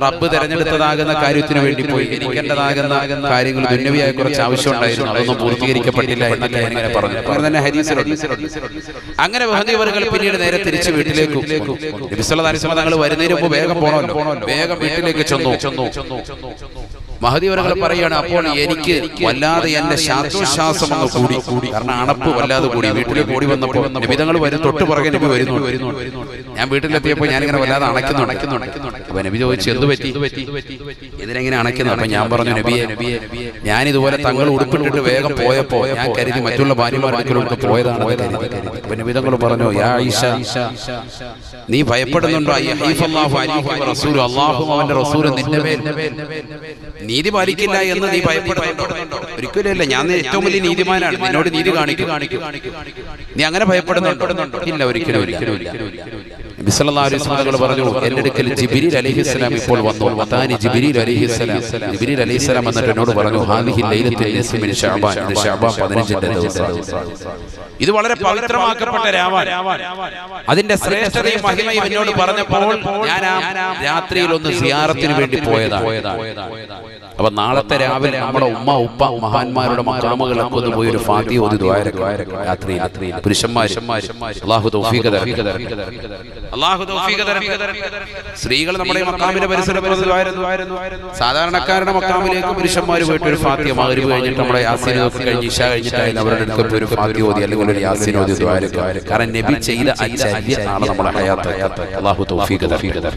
റബ്ബ് തെരഞ്ഞെടുത്തതാകുന്ന കാര്യത്തിന് വേണ്ടി പോയി. എനിക്ക് എന്റേതാകുന്ന കാര്യങ്ങൾ ദുന്യവിയായ കുറച്ച് ആവശ്യമുണ്ടായിരുന്നു, അതൊന്നും പൂർത്തീകരിക്കപ്പെട്ടില്ല എന്നൊക്കെ ഞാൻ ഇങ്ങനെ പറഞ്ഞു. തന്നെ അങ്ങനെ വഹദിവറുകൾ പിന്നീട് നേരെ തിരിച്ച് വീട്ടിലേക്ക് നബി സല്ലല്ലാഹു അലൈഹി വസല്ലം തങ്ങൾ വരുന്നതിന് മുമ്പ് വേഗം പോകണമല്ലോ, വേഗം വീട്ടിലേക്ക് ചെന്നു. മഹദിവറുകൾ പറയാണ്, അപ്പോൾ എനിക്ക് വല്ലാതെ എന്റെ ശ്വാസോച്ഛ്വാസം ഒന്ന് കൂടി, കാരണം അണപ്പ് വല്ലാതെ കൂടി. വീട്ടിലേക്ക് ഓടി വന്നപ്പോൾ നബിതങ്ങൾ വരും, തൊട്ട് പുറകെ നബി വരുന്നു. ഞാൻ വീട്ടിലെത്തിയപ്പോൾ ഞാനിങ്ങനെ വല്ലാതെ അണയ്ക്കുന്നുണ്ട്. അപ്പൊ നബി ചോദിച്ചു, എന്ത് പറ്റി, ഇതിനെങ്ങനെ അണയ്ക്കുന്നു? അപ്പൊ ഞാൻ പറഞ്ഞു, നബിയെ, ഞാൻ ഇതുപോലെ തങ്ങൾ ഉടുപ്പിട്ടിട്ട് വേഗം പോയപ്പോ ഞാൻ കരുതി മറ്റുള്ള ഭാര്യമാരുടെ പോയതാണ്. അപ്പൊ നബിതങ്ങൾ പറഞ്ഞു, യാ ആയിഷ, നീ ഭയപ്പെടുന്നുണ്ടോ? അല്ലാഹു അവന്റെ റസൂൽ നിന്റെ മേൽ നീതി പാലിക്കില്ല എന്ന് നീ ഭയപ്പെടുന്നുണ്ടോ? ഒരിക്കലും. ഞാൻ ഏറ്റവും വലിയ നീതിമാനാണ്, നിന്നോട് നീതി കാണിക്കും. നീ അങ്ങനെ ഭയപ്പെടുന്നുണ്ടോ? ഇല്ല, ഒരിക്കലും ഇല്ല. നബി സല്ലല്ലാഹു അലൈഹി വസല്ലം പറഞ്ഞു, എന്റെ അടുക്കൽ ജിബ്രീൽ അലൈഹിസ്സലാം ഇപ്പോൾ വന്നു. വതാനി ജിബ്രീൽ അലൈഹിസ്സലാം. ജിബ്രീൽ അലൈഹിസ്സലാം എന്നിട്ട് എന്നോട് പറഞ്ഞു, ഹാദിഹി ലൈലത്തുൽ നിസ്ഫി മിൻ ശഅബാൻ, ഇത് ശഅബാൻ 15ന്റെ ദിവസമാണ്. ഇത് വളരെ പവിത്രമാക്കപ്പെട്ട രാവാണ്. അതിന്റെ ശ്രേഷ്ഠതയും മഹിമയും എന്നോട് പറഞ്ഞപ്പോൾ ഞാൻ ആ രാത്രിയിൽ ഒന്ന് സിയാറത്തിന് വേണ്ടി പോയതാണ്. അപ്പൊ നാളത്തെ രാവിലെ നമ്മുടെ ഉമ്മ ഉപ്പ മഹാന്മാരുടെ മഖാമുകളൊക്കെ ഒന്ന് പോയി ഒരു ഫാത്തിഹ ഓതി ദുആ രാത്രിയിൽ പുരുഷന്മാർ അല്ലാഹു തൗഫീഖ് തരട്ടെ. സ്ത്രീകൾ നമ്മുടെ മഖാമിന്റെ പരിസരത്ത് സാധാരണക്കാരുടെ മഖാമിലേക്ക് പുരുഷന്മാർ പോയിട്ട് ഒരു ഫാത്തിഹ മഗ്രിബ് കഴിഞ്ഞിട്ട് നമ്മുടെ യാസീൻ ഒക്കെ കഴിഞ്ഞ് ഇശാ കഴിഞ്ഞിട്ടായാലും അവരുടെ അടുത്ത് ഒരു ഫാത്തിഹ ഓതി അല്ലെങ്കിൽ ഒരു യാസീൻ ഓതി ദുആ. കാരണം നബി ചെയ്ത അച്ചര്യമാണ് നമ്മുടെ ഹയാത്ത്. അല്ലാഹു തൗഫീഖ് തരട്ടെ.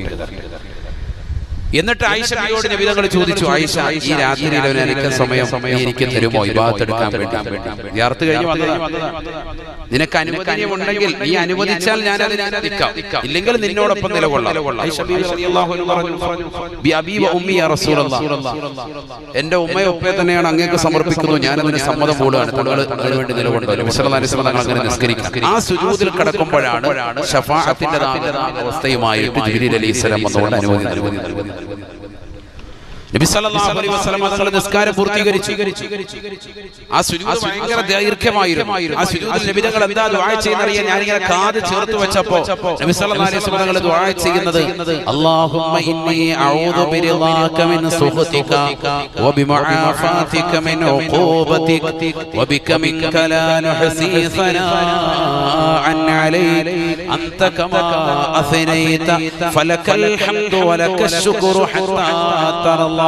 എന്നിട്ട് ആയിഷയോട് നബിതങ്ങൾ ചോദിച്ചു, ആയിഷ, ഈ രാത്രിയിൽ എനിക്ക് സമയം എനിക്ക് തരുമോ ഇബാദത്ത് എടുക്കാൻ വേണ്ടി? യാത്ര കഴിഞ്ഞ് വന്നതാണ്. നിനക്ക് അനുമതിയുണ്ടെങ്കിൽ നീ അനുവദിച്ചാൽ ഞാൻ അതിന് നിൽക്കാം, ഇല്ലെങ്കിൽ നിന്നോടൊപ്പം നിലകൊള്ളാം. എന്റെ ഉമ്മയെ ഉപ്പയെ തന്നെയാണ് അങ്ങേക്ക് സമർപ്പിക്കുന്നു, ഞാൻ അതിന് സമ്മതം കൂടുകയാണ്, തങ്ങൾ അതിനുവേണ്ടി നിലകൊണ്ടോ. നബി സല്ലല്ലാഹു അലൈഹി വസല്ലം തങ്ങൾ അങ്ങനെ നിസ്കരിക്കും. ആ സുജൂദിൽ കിടക്കുമ്പോഴാണ് ശഫാഅത്തിന്റെ അവസ്ഥയുമായിട്ട് ജിബ്രീൽ അലൈഹിസ്സലാം വന്നുകൊണ്ട് അനുമതി നൽകുന്നത്. നബി സല്ലല്ലാഹു അലൈഹി വസല്ലം തങ്ങൾ നിസ്കാരം പൂർത്തീകരിച്ചു. ആ സുജൂദ് ഭയങ്കര ദൈർഘ്യമായിരുന്നു. ആ സുജൂദിൽ നബി തങ്ങൾ എന്താ ദുആ ചെയ്യുന്നറിയാൻ ഞാൻ ഇങ്ങനെ കാത് ചേർത്ത് വെച്ചപ്പോൾ നബി സല്ലല്ലാഹു അലൈഹി വസല്ലം തങ്ങൾ ദുആ ചെയ്യുന്നത്, അല്ലാഹുമ്മ ഇന്നി അഊദു ബിറിളാക മിൻ സുഖതിക വബിമുആഫാതിക മിൻ ഉഖൂബതിക വബിക മിൻക ലാ നുഹ്സീ സനാഅൻ അലൈക അൻത കമാ അസ്നൈത ഫലകൽ ഹംദു വലകൽ ശുക്രു ഹത്താ തറല്ലാ.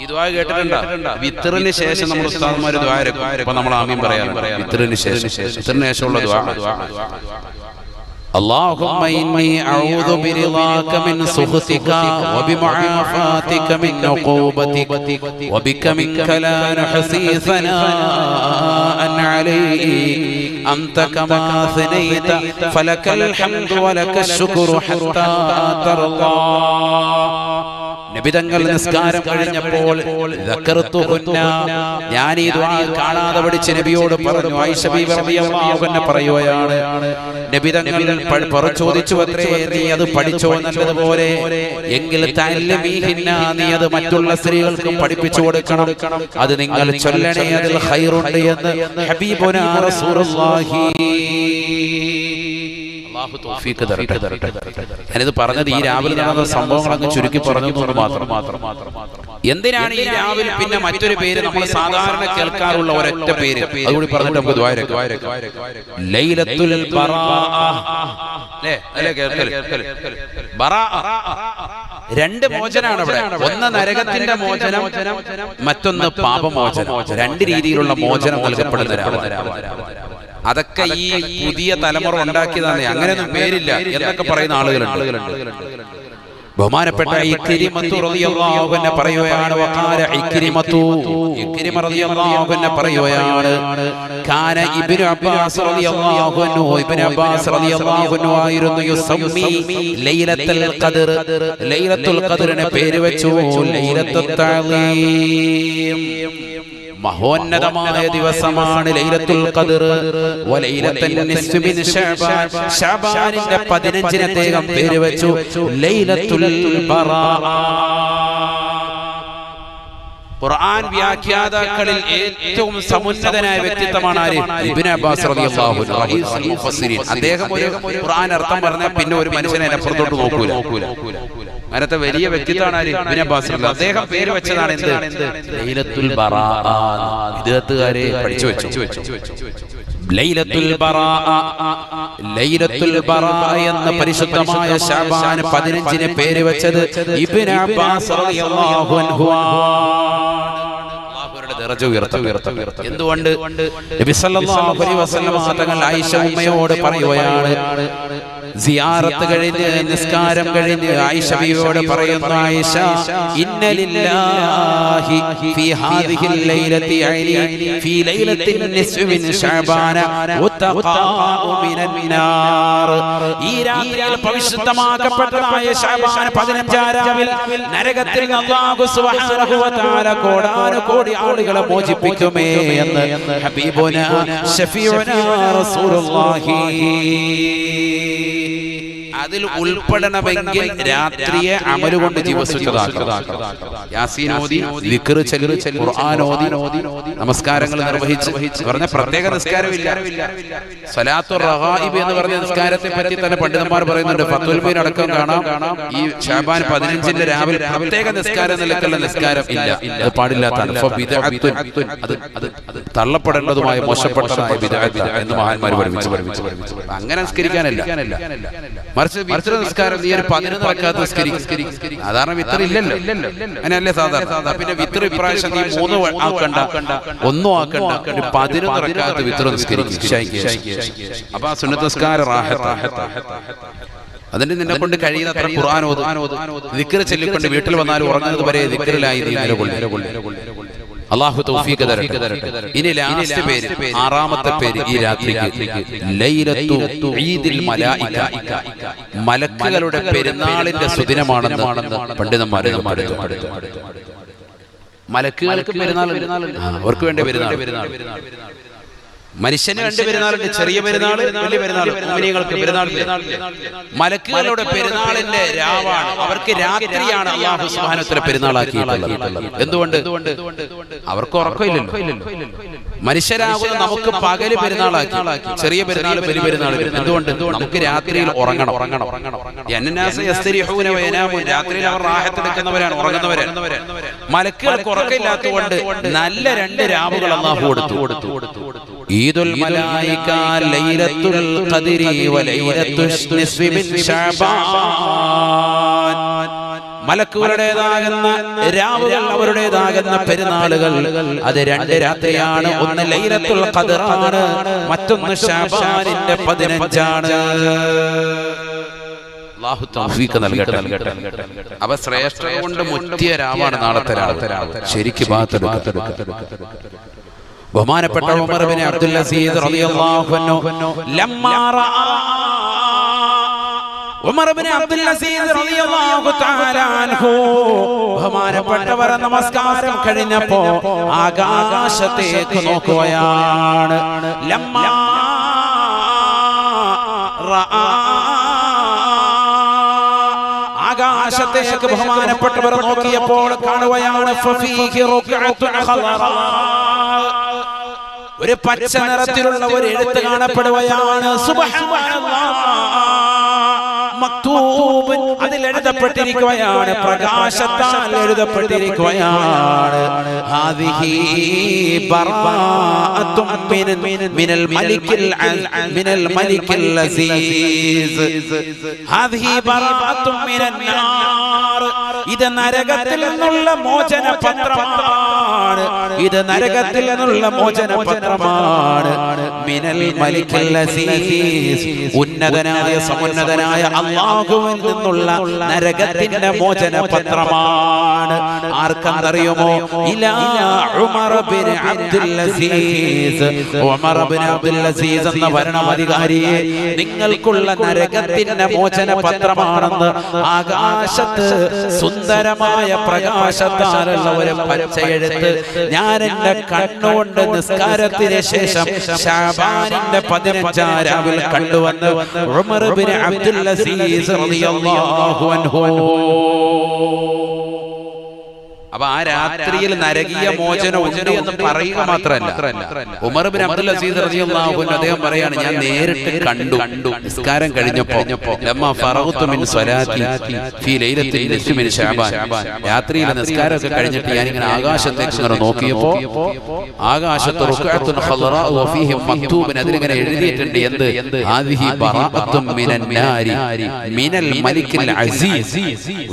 ഈ ദുആ കേട്ടിട്ടുണ്ടോ? വിത്റിന് ശേഷം നമ്മൾ ഉസ്താദുമാർ ദുആ ഇറക്കും. അപ്പോൾ നമ്മൾ ആമീൻ പറയാം. വിത്റിന് ശേഷമുള്ള ദുആ. اللهم إني أعوذ برضاك من سخطك وبمعافاتك من عقوبتك وبك منك لا نحصي ثناء عليك أنت كما أثنيت فلك الحمد ولك الشكر حتى ترضى. നബിതങ്ങൾ നിസ്കാരം കഴിഞ്ഞപ്പോൾ ഞാൻ ഈ ദുആ കാണാതെ പഠിച്ച് നബിയോട് പറഞ്ഞു. ആയിഷ ബീവി റളിയല്ലാഹു അൻഹ പറയുകയാണ്, നബിതങ്ങൾ ചോദിച്ചു, അത്രേ നീ അത് പഠിച്ചോ നല്ലതുപോലെ? എങ്കിൽ തഅല്ലമീഹിന്ന, നീ അത് മറ്റുള്ള സ്ത്രീകൾക്ക് പഠിപ്പിച്ചു കൊടുക്കണം, അത് നിങ്ങൾ ചൊല്ലണേ, അതിൽ ഖൈറുണ്ട് എന്ന് ഹബീബുനാ റസൂലുള്ളാഹി. ഞാനിത് പറഞ്ഞത് ഈ രാവിലെ നടന്ന സംഭവങ്ങൾ അങ്ങ് ചുരുക്കി പറഞ്ഞതുകൊണ്ട് മാത്രം. എന്തിനാണ് ഈ രാവിലെ പിന്നെ മറ്റൊരു പേര് നമ്മൾ സാധാരണ കേൾക്കാറുള്ള ഒരൊറ്റ പേര് അതുകൂടി പറഞ്ഞിട്ട് നമുക്ക് ദുആ ചെയ്യാം. ലൈലത്തുൽ ബറാഅ. രണ്ട് മോചനാണ് അവിടെ. ഒന്ന് നരകത്തിന്റെ മോചനം, മറ്റൊന്ന് പാപമോചനം. രണ്ട് രീതിയിലുള്ള മോചനം നൽകപ്പെടുന്ന രാവിലെ. അതൊക്കെ ഈ പുതിയ തലമുറ ഉണ്ടാക്കിയതാണ്, അങ്ങനെയൊന്നും പേരില്ല എന്നൊക്കെ പറയുന്ന ആളുകളുണ്ട്. ബഹുമാനപ്പെട്ട ഇക്രിമത്തു റളിയല്ലാഹു അൻഹു പറയുകയാണ് വഖാല ഇക്രിമത്തു ഇക്രിമ റളിയല്ലാഹു അൻഹു പറയുകയാണ് കാന ഇബ്നു അബ്ബാസ് റളിയല്ലാഹു അൻഹു ഇബ്നു അബ്ബാസ് റളിയല്ലാഹു അൻഹു ആയിരുന്നു യുസമ്മി ലൈലത്തുൽ ഖദർ ലൈലത്തുൽ ഖദറിനെ പേര് വെച്ചു ലൈലത്തുൽ തഅലീം മഹോന്നതമായ ദിവസമാണ് ലൈലത്തുൽ ഖദർ വലൈലത്തുൻ നിസ്ഫി മിൻ ശഅബാൻ ശഅബാനിന്റെ 15ന് അദ്ദേഹം പേര് വെച്ചു ലൈലത്തുൽ ബറാഅ ഖുർആൻ വ്യാഖ്യാതാക്കളിൽ ഏറ്റവും സമുന്നതനായ വ്യക്തിത്വമാണ് ആര് ഇബ്നു അബ്ബാസ് റളിയല്ലാഹു അൻഹു റഈസുൽ മുഫസ്സിരീൻ അദ്ദേഹം ഒരു ഖുർആൻ അർത്ഥം പറഞ്ഞാൽ പിന്നെ ഒരു മനുഷ്യനെ അപ്പുറത്തോട്ട് നോക്കൂല അങ്ങനത്തെ വലിയ വ്യക്തിത്വമാണ് ആര് ഇബ്നു അബ്ബാസ് റളിയല്ലാഹു അദ്ദേഹം പേര് വെച്ചതാണ് എന്ത് ലൈലത്തുൽ ബറാഅ ഇദ്ദത്തുകാരെ പഠിച്ചു വെച്ചു ലൈലത്തുൽ ബറാഅ ലൈലത്തുൽ ബറാഅ എന്ന പരിശുദ്ധമായ ശഅബാൻ 15ന് പേര് വെച്ചത് ഇബ്നു അബ്ബാസ് റളിയല്ലാഹു അൻഹു ദറജ ഉയർത്തും എന്തുകൊണ്ട് നബി സല്ലല്ലാഹു അലൈഹി വസല്ലം തങ്ങൾ ആയിഷ ഉമ്മയോട് പറയുകയാണ് സിയാറത്ത് കഴിഞ്ഞ് നിസ്കാരം കഴിഞ്ഞ് ആയിഷ ബിവിയോട് പറയുന്നു ആയിഷ ഇന്ന ലില്ലാഹി ഫീ ഹാദിഹിൽ ലൈലത്തി ഐനി ഫീ ലൈലത്തിൻ നിസ്ഫി മിൻ ശഅബാന വതഖാഉ മിനൻ നാർ ഈ രാത്രിയിൽ പരിശുദ്ധമാക്കപ്പെട്ടതായ ശഅബാൻ 15 രാവിൽ നരകത്തിൽ നിന്ന് അല്ലാഹു സുബ്ഹാനഹു വ തആല കോടാനുകോടി ആളുകളെ മോചിപ്പിക്കുമേ എന്ന് ഹബീബുനാ ശഫീഉനാ റസൂലുള്ളാഹി അതിൽ ഉൾപ്പെടണമെങ്കിൽ രാത്രിയെ അമല് കൊണ്ട് ജീവിച്ചതാക്കണം യാസീൻ ഓതി ദിക്ർ ചൊല്ലി ഖുർആൻ ഓതി നമസ്കാരങ്ങൾ നിർവഹിച്ച് പറഞ്ഞ പ്രത്യേക നിസ്കാരമില്ല സ്വലാത്തുർ റഗായിബ് എന്ന് പറഞ്ഞ നിസ്കാരത്തെ പറ്റി തന്നെ പണ്ഡിതന്മാർ പറയുന്നുണ്ട് ഫത്വൽ മീൻ അടക്കം കാണാം ഈ ശഅബാൻ 15ന്റെ രാവിലെ പ്രത്യേക നിസ്കാരം നിലക്കുള്ള നിസ്കാരം ഇല്ല അത് പാടില്ലാത്തതാണ് അത് തള്ളപ്പെടേണ്ടതുമായ മോശപ്പെട്ടതായ ബിദ്അത്ത് എന്ന് മഹാന്മാർ പഠിപ്പിച്ചു അങ്ങനെ നിസ്കരിക്കാനല്ല മറിച്ച് നിസ്കാരം നീ ഒരു 11 റക്അത്ത് നിസ്കരിക്കും സാധാരണ വിത്തർ ഇല്ലല്ലോ അങ്ങനെയല്ലേ സാധാരണ പിന്നെ വിത്തർ ഇപ്രാവശ്യം നീ 3 ആക്കണ്ട 1 ആക്കണ്ട 11 റക്അത്ത് വിത്തർ നിസ്കരിക്കും അപ്പൊ ആ സുന്നത്ത് നിസ്കാരം റാഹത്ത് അതിന് നിന്നെ കൊണ്ട് കഴിയുന്നത്ര ഖുർആൻ ഓതും ദിക്ർ ചൊല്ലിക്കൊണ്ട് വീട്ടിൽ വന്നാൽ ഉറങ്ങുന്നത് വരെ ദിക്റിലായി നീ നിലകൊള്ളും അല്ലാഹു തൗഫീഖ് തരട്ടെ ഇനി ലാസ്റ്റ് പേര് 6ാമത്തെ പേര് ഈ രാത്രിക്ക് ലൈലത്തു ഈദിൽ മലായിക മലക്കുകളുടെ പെരുന്നാളിന്റെ സുദിനമാണെന്ന് പണ്ഡിതന്മാർ മലക്കുകൾക്ക് പെരുന്നാൾ അവർക്ക് വേണ്ട പെരുന്നാൾ മനുഷ്യന് 2 പെരുന്നാളുണ്ട് ചെറിയ പെരുന്നാൾ വലിയ പെരുന്നാൾ മുഅ്മിനീങ്ങൾക്ക് പെരുന്നാൾ മലക്കുകളുടെ പെരുന്നാളിന്റെ രാവാണ് അവർക്ക് രാത്രിയാണ് അല്ലാഹു സുബ്ഹാനഹു വ തആല പെരുന്നാളാക്കിയിട്ടുള്ളത് എന്തുകൊണ്ട് അവർക്ക് ഉറക്കമില്ലല്ലോ മനുഷ്യരാകുന്ന നമുക്ക് പകല് പെരുന്നാളാക്കി ചെറിയ പെരുന്നാൾ വലിയ പെരുന്നാൾ എന്തുകൊണ്ട് നമുക്ക് രാത്രിയിൽ ഉറങ്ങണം രാത്രിയിൽ അവർ റാഹത്തെടുക്കുന്നവരാണ് ഉറങ്ങുന്നവരാണ് മലക്കുകൾക്ക് ഉറക്കമില്ലാത്തതുകൊണ്ട് നല്ല 2 രാവുകൾ അല്ലാഹു കൊടുത്തു ഈദുൽ മലായിക ലൈലത്തുൽ ഖദ്രി വലൈലത്തുൽ നിസ്ഫി മിൻ ശഅബാൻ മലക്കുകളുടേതാകുന്ന രാവുകൾ അവരുടേതാകുന്ന പെരുന്നാളുകൾ അത് 2 രാത്രിയാണ് ഒന്ന് ലൈലത്തുൽ ഖദ്റാണ് മറ്റൊന്ന് ശഅബാനിന്റെ 15 ആണ് അല്ലാഹു തൗഫീഖ് നൽകട്ടെ അവ ശ്രേഷ്ഠത കൊണ്ട് മുറ്റിയ രാവാണ് നാളത്തെ രാവ് ശരിക്കും ഭാഗത്തെടുക്കുക ബഹുമാനപ്പെട്ട ഉമർ ഇബ്നു അബ്ദുൽ അസീസ് റളിയല്ലാഹു അൻഹു ലമ്മാ റഅ ഉമർ ഇബ്നു അബ്ദുൽ അസീസ് റളിയല്ലാഹു തആല അൻഹു ബഹുമാനപ്പെട്ടവർ നമസ്കാരം കഴിഞ്ഞപ്പോൾ ആകാശത്തേക്ക് നോക്കുകയാണ് ലമ്മാ റഅ ആകാശത്തേക്ക് ബഹുമാനപ്പെട്ടവർ നോക്കിയപ്പോൾ കാണുകയാണ് ഫഫീഹി റുക്അത്തുൻ ഖദറാ ഒരു പച്ച നിറത്തിലുള്ള ഒരു എഴുത്ത് കാണപ്പെടുകയാണ് സുബ്ഹാനല്ലാഹ് മക്തൂബ് അതിൽ എഴുതപ്പെട്ടിരിക്കുകയാണ് പ്രകാശത്താൽ എഴുതപ്പെട്ടിരിക്കുകയാണ് ഹാദിഹി ബറാഅത്തും മിനൽ മലിക്കിൽ അസീസ് ഹാദിഹി ബറാഅത്തും മിനൻ നാർ ഇത് നരകത്തിൽ നിന്നുള്ള മോചന പത്രമാണ് ഇത് നരകത്തിൽ നിന്നുള്ള മോചന പത്രമാണ്. മിനൽ മലിക്കിൽ അസീസ്, ഉന്നതനായ സമുന്നതനായ അല്ലാഹുവിൽ നിന്നുള്ള നരകത്തിന്റെ മോചന പത്രമാണ്. ആർക്കറിയുമോ? ഇലാ Umar bin Abdul Aziz, Umar bin Abdul Aziz എന്ന ഭരണാധികാരിയെ നിങ്ങൾക്കുള്ള നരകത്തിന്റെ മോചന പത്രമാണെന്ന് ആകാശത്ത് സുന്ദരമായ പ്രകാശത്താലുള്ള ഒരു പച്ചയെഴുത്ത് ഞാൻ എന്റെ കണ്ണുകൊണ്ട് നിസ്കാരത്തിന് ശേഷം ശഅബാനിന്റെ 15 രാവിൽ കണ്ടുവന്ന് ഉമർ ബിൻ അബ്ദുൽ അസീസ് റളിയല്ലാഹു അൻഹു. അപ്പൊ ആ രാത്രിയിൽ നരകീയ മോചനം ഉണ്ട് എന്ന് പറയുക മാത്രമല്ല, ഉമർ ബിൻ അബ്ദുൽ അസീസ് റളിയല്ലാഹു അൻഹു അദ്ദേഹം പറയാണ്, ഞാൻ നേരിട്ട് കണ്ടു നിസ്കാരം കഴിഞ്ഞപ്പോ ലമ്മാ ഫറഗ്തു മിൻ സ്വലാത്തി ഫീ ലൈലത്തിൽ നിസ്ഫി മിൻ ശഅബാൻ, രാത്രിയിലെ നിസ്കാരമൊക്കെ കഴിഞ്ഞിട്ട് ഞാൻ ഇങ്ങനെ ആകാശത്തേക്ക് ഇങ്ങനെ നോക്കിയപ്പോ ആകാശത്ത് റുക്അത്തുൻ ഖളറാ വഫീഹി മക്തൂബൻ, അതിലിങ്ങനെ എഴുതിയിട്ടുണ്ട് എന്ത്? ഹാദിഹി ബറാഅത്തുൻ മിനൻ നാരി മിനൽ മലിക്കിൽ അസീസ്,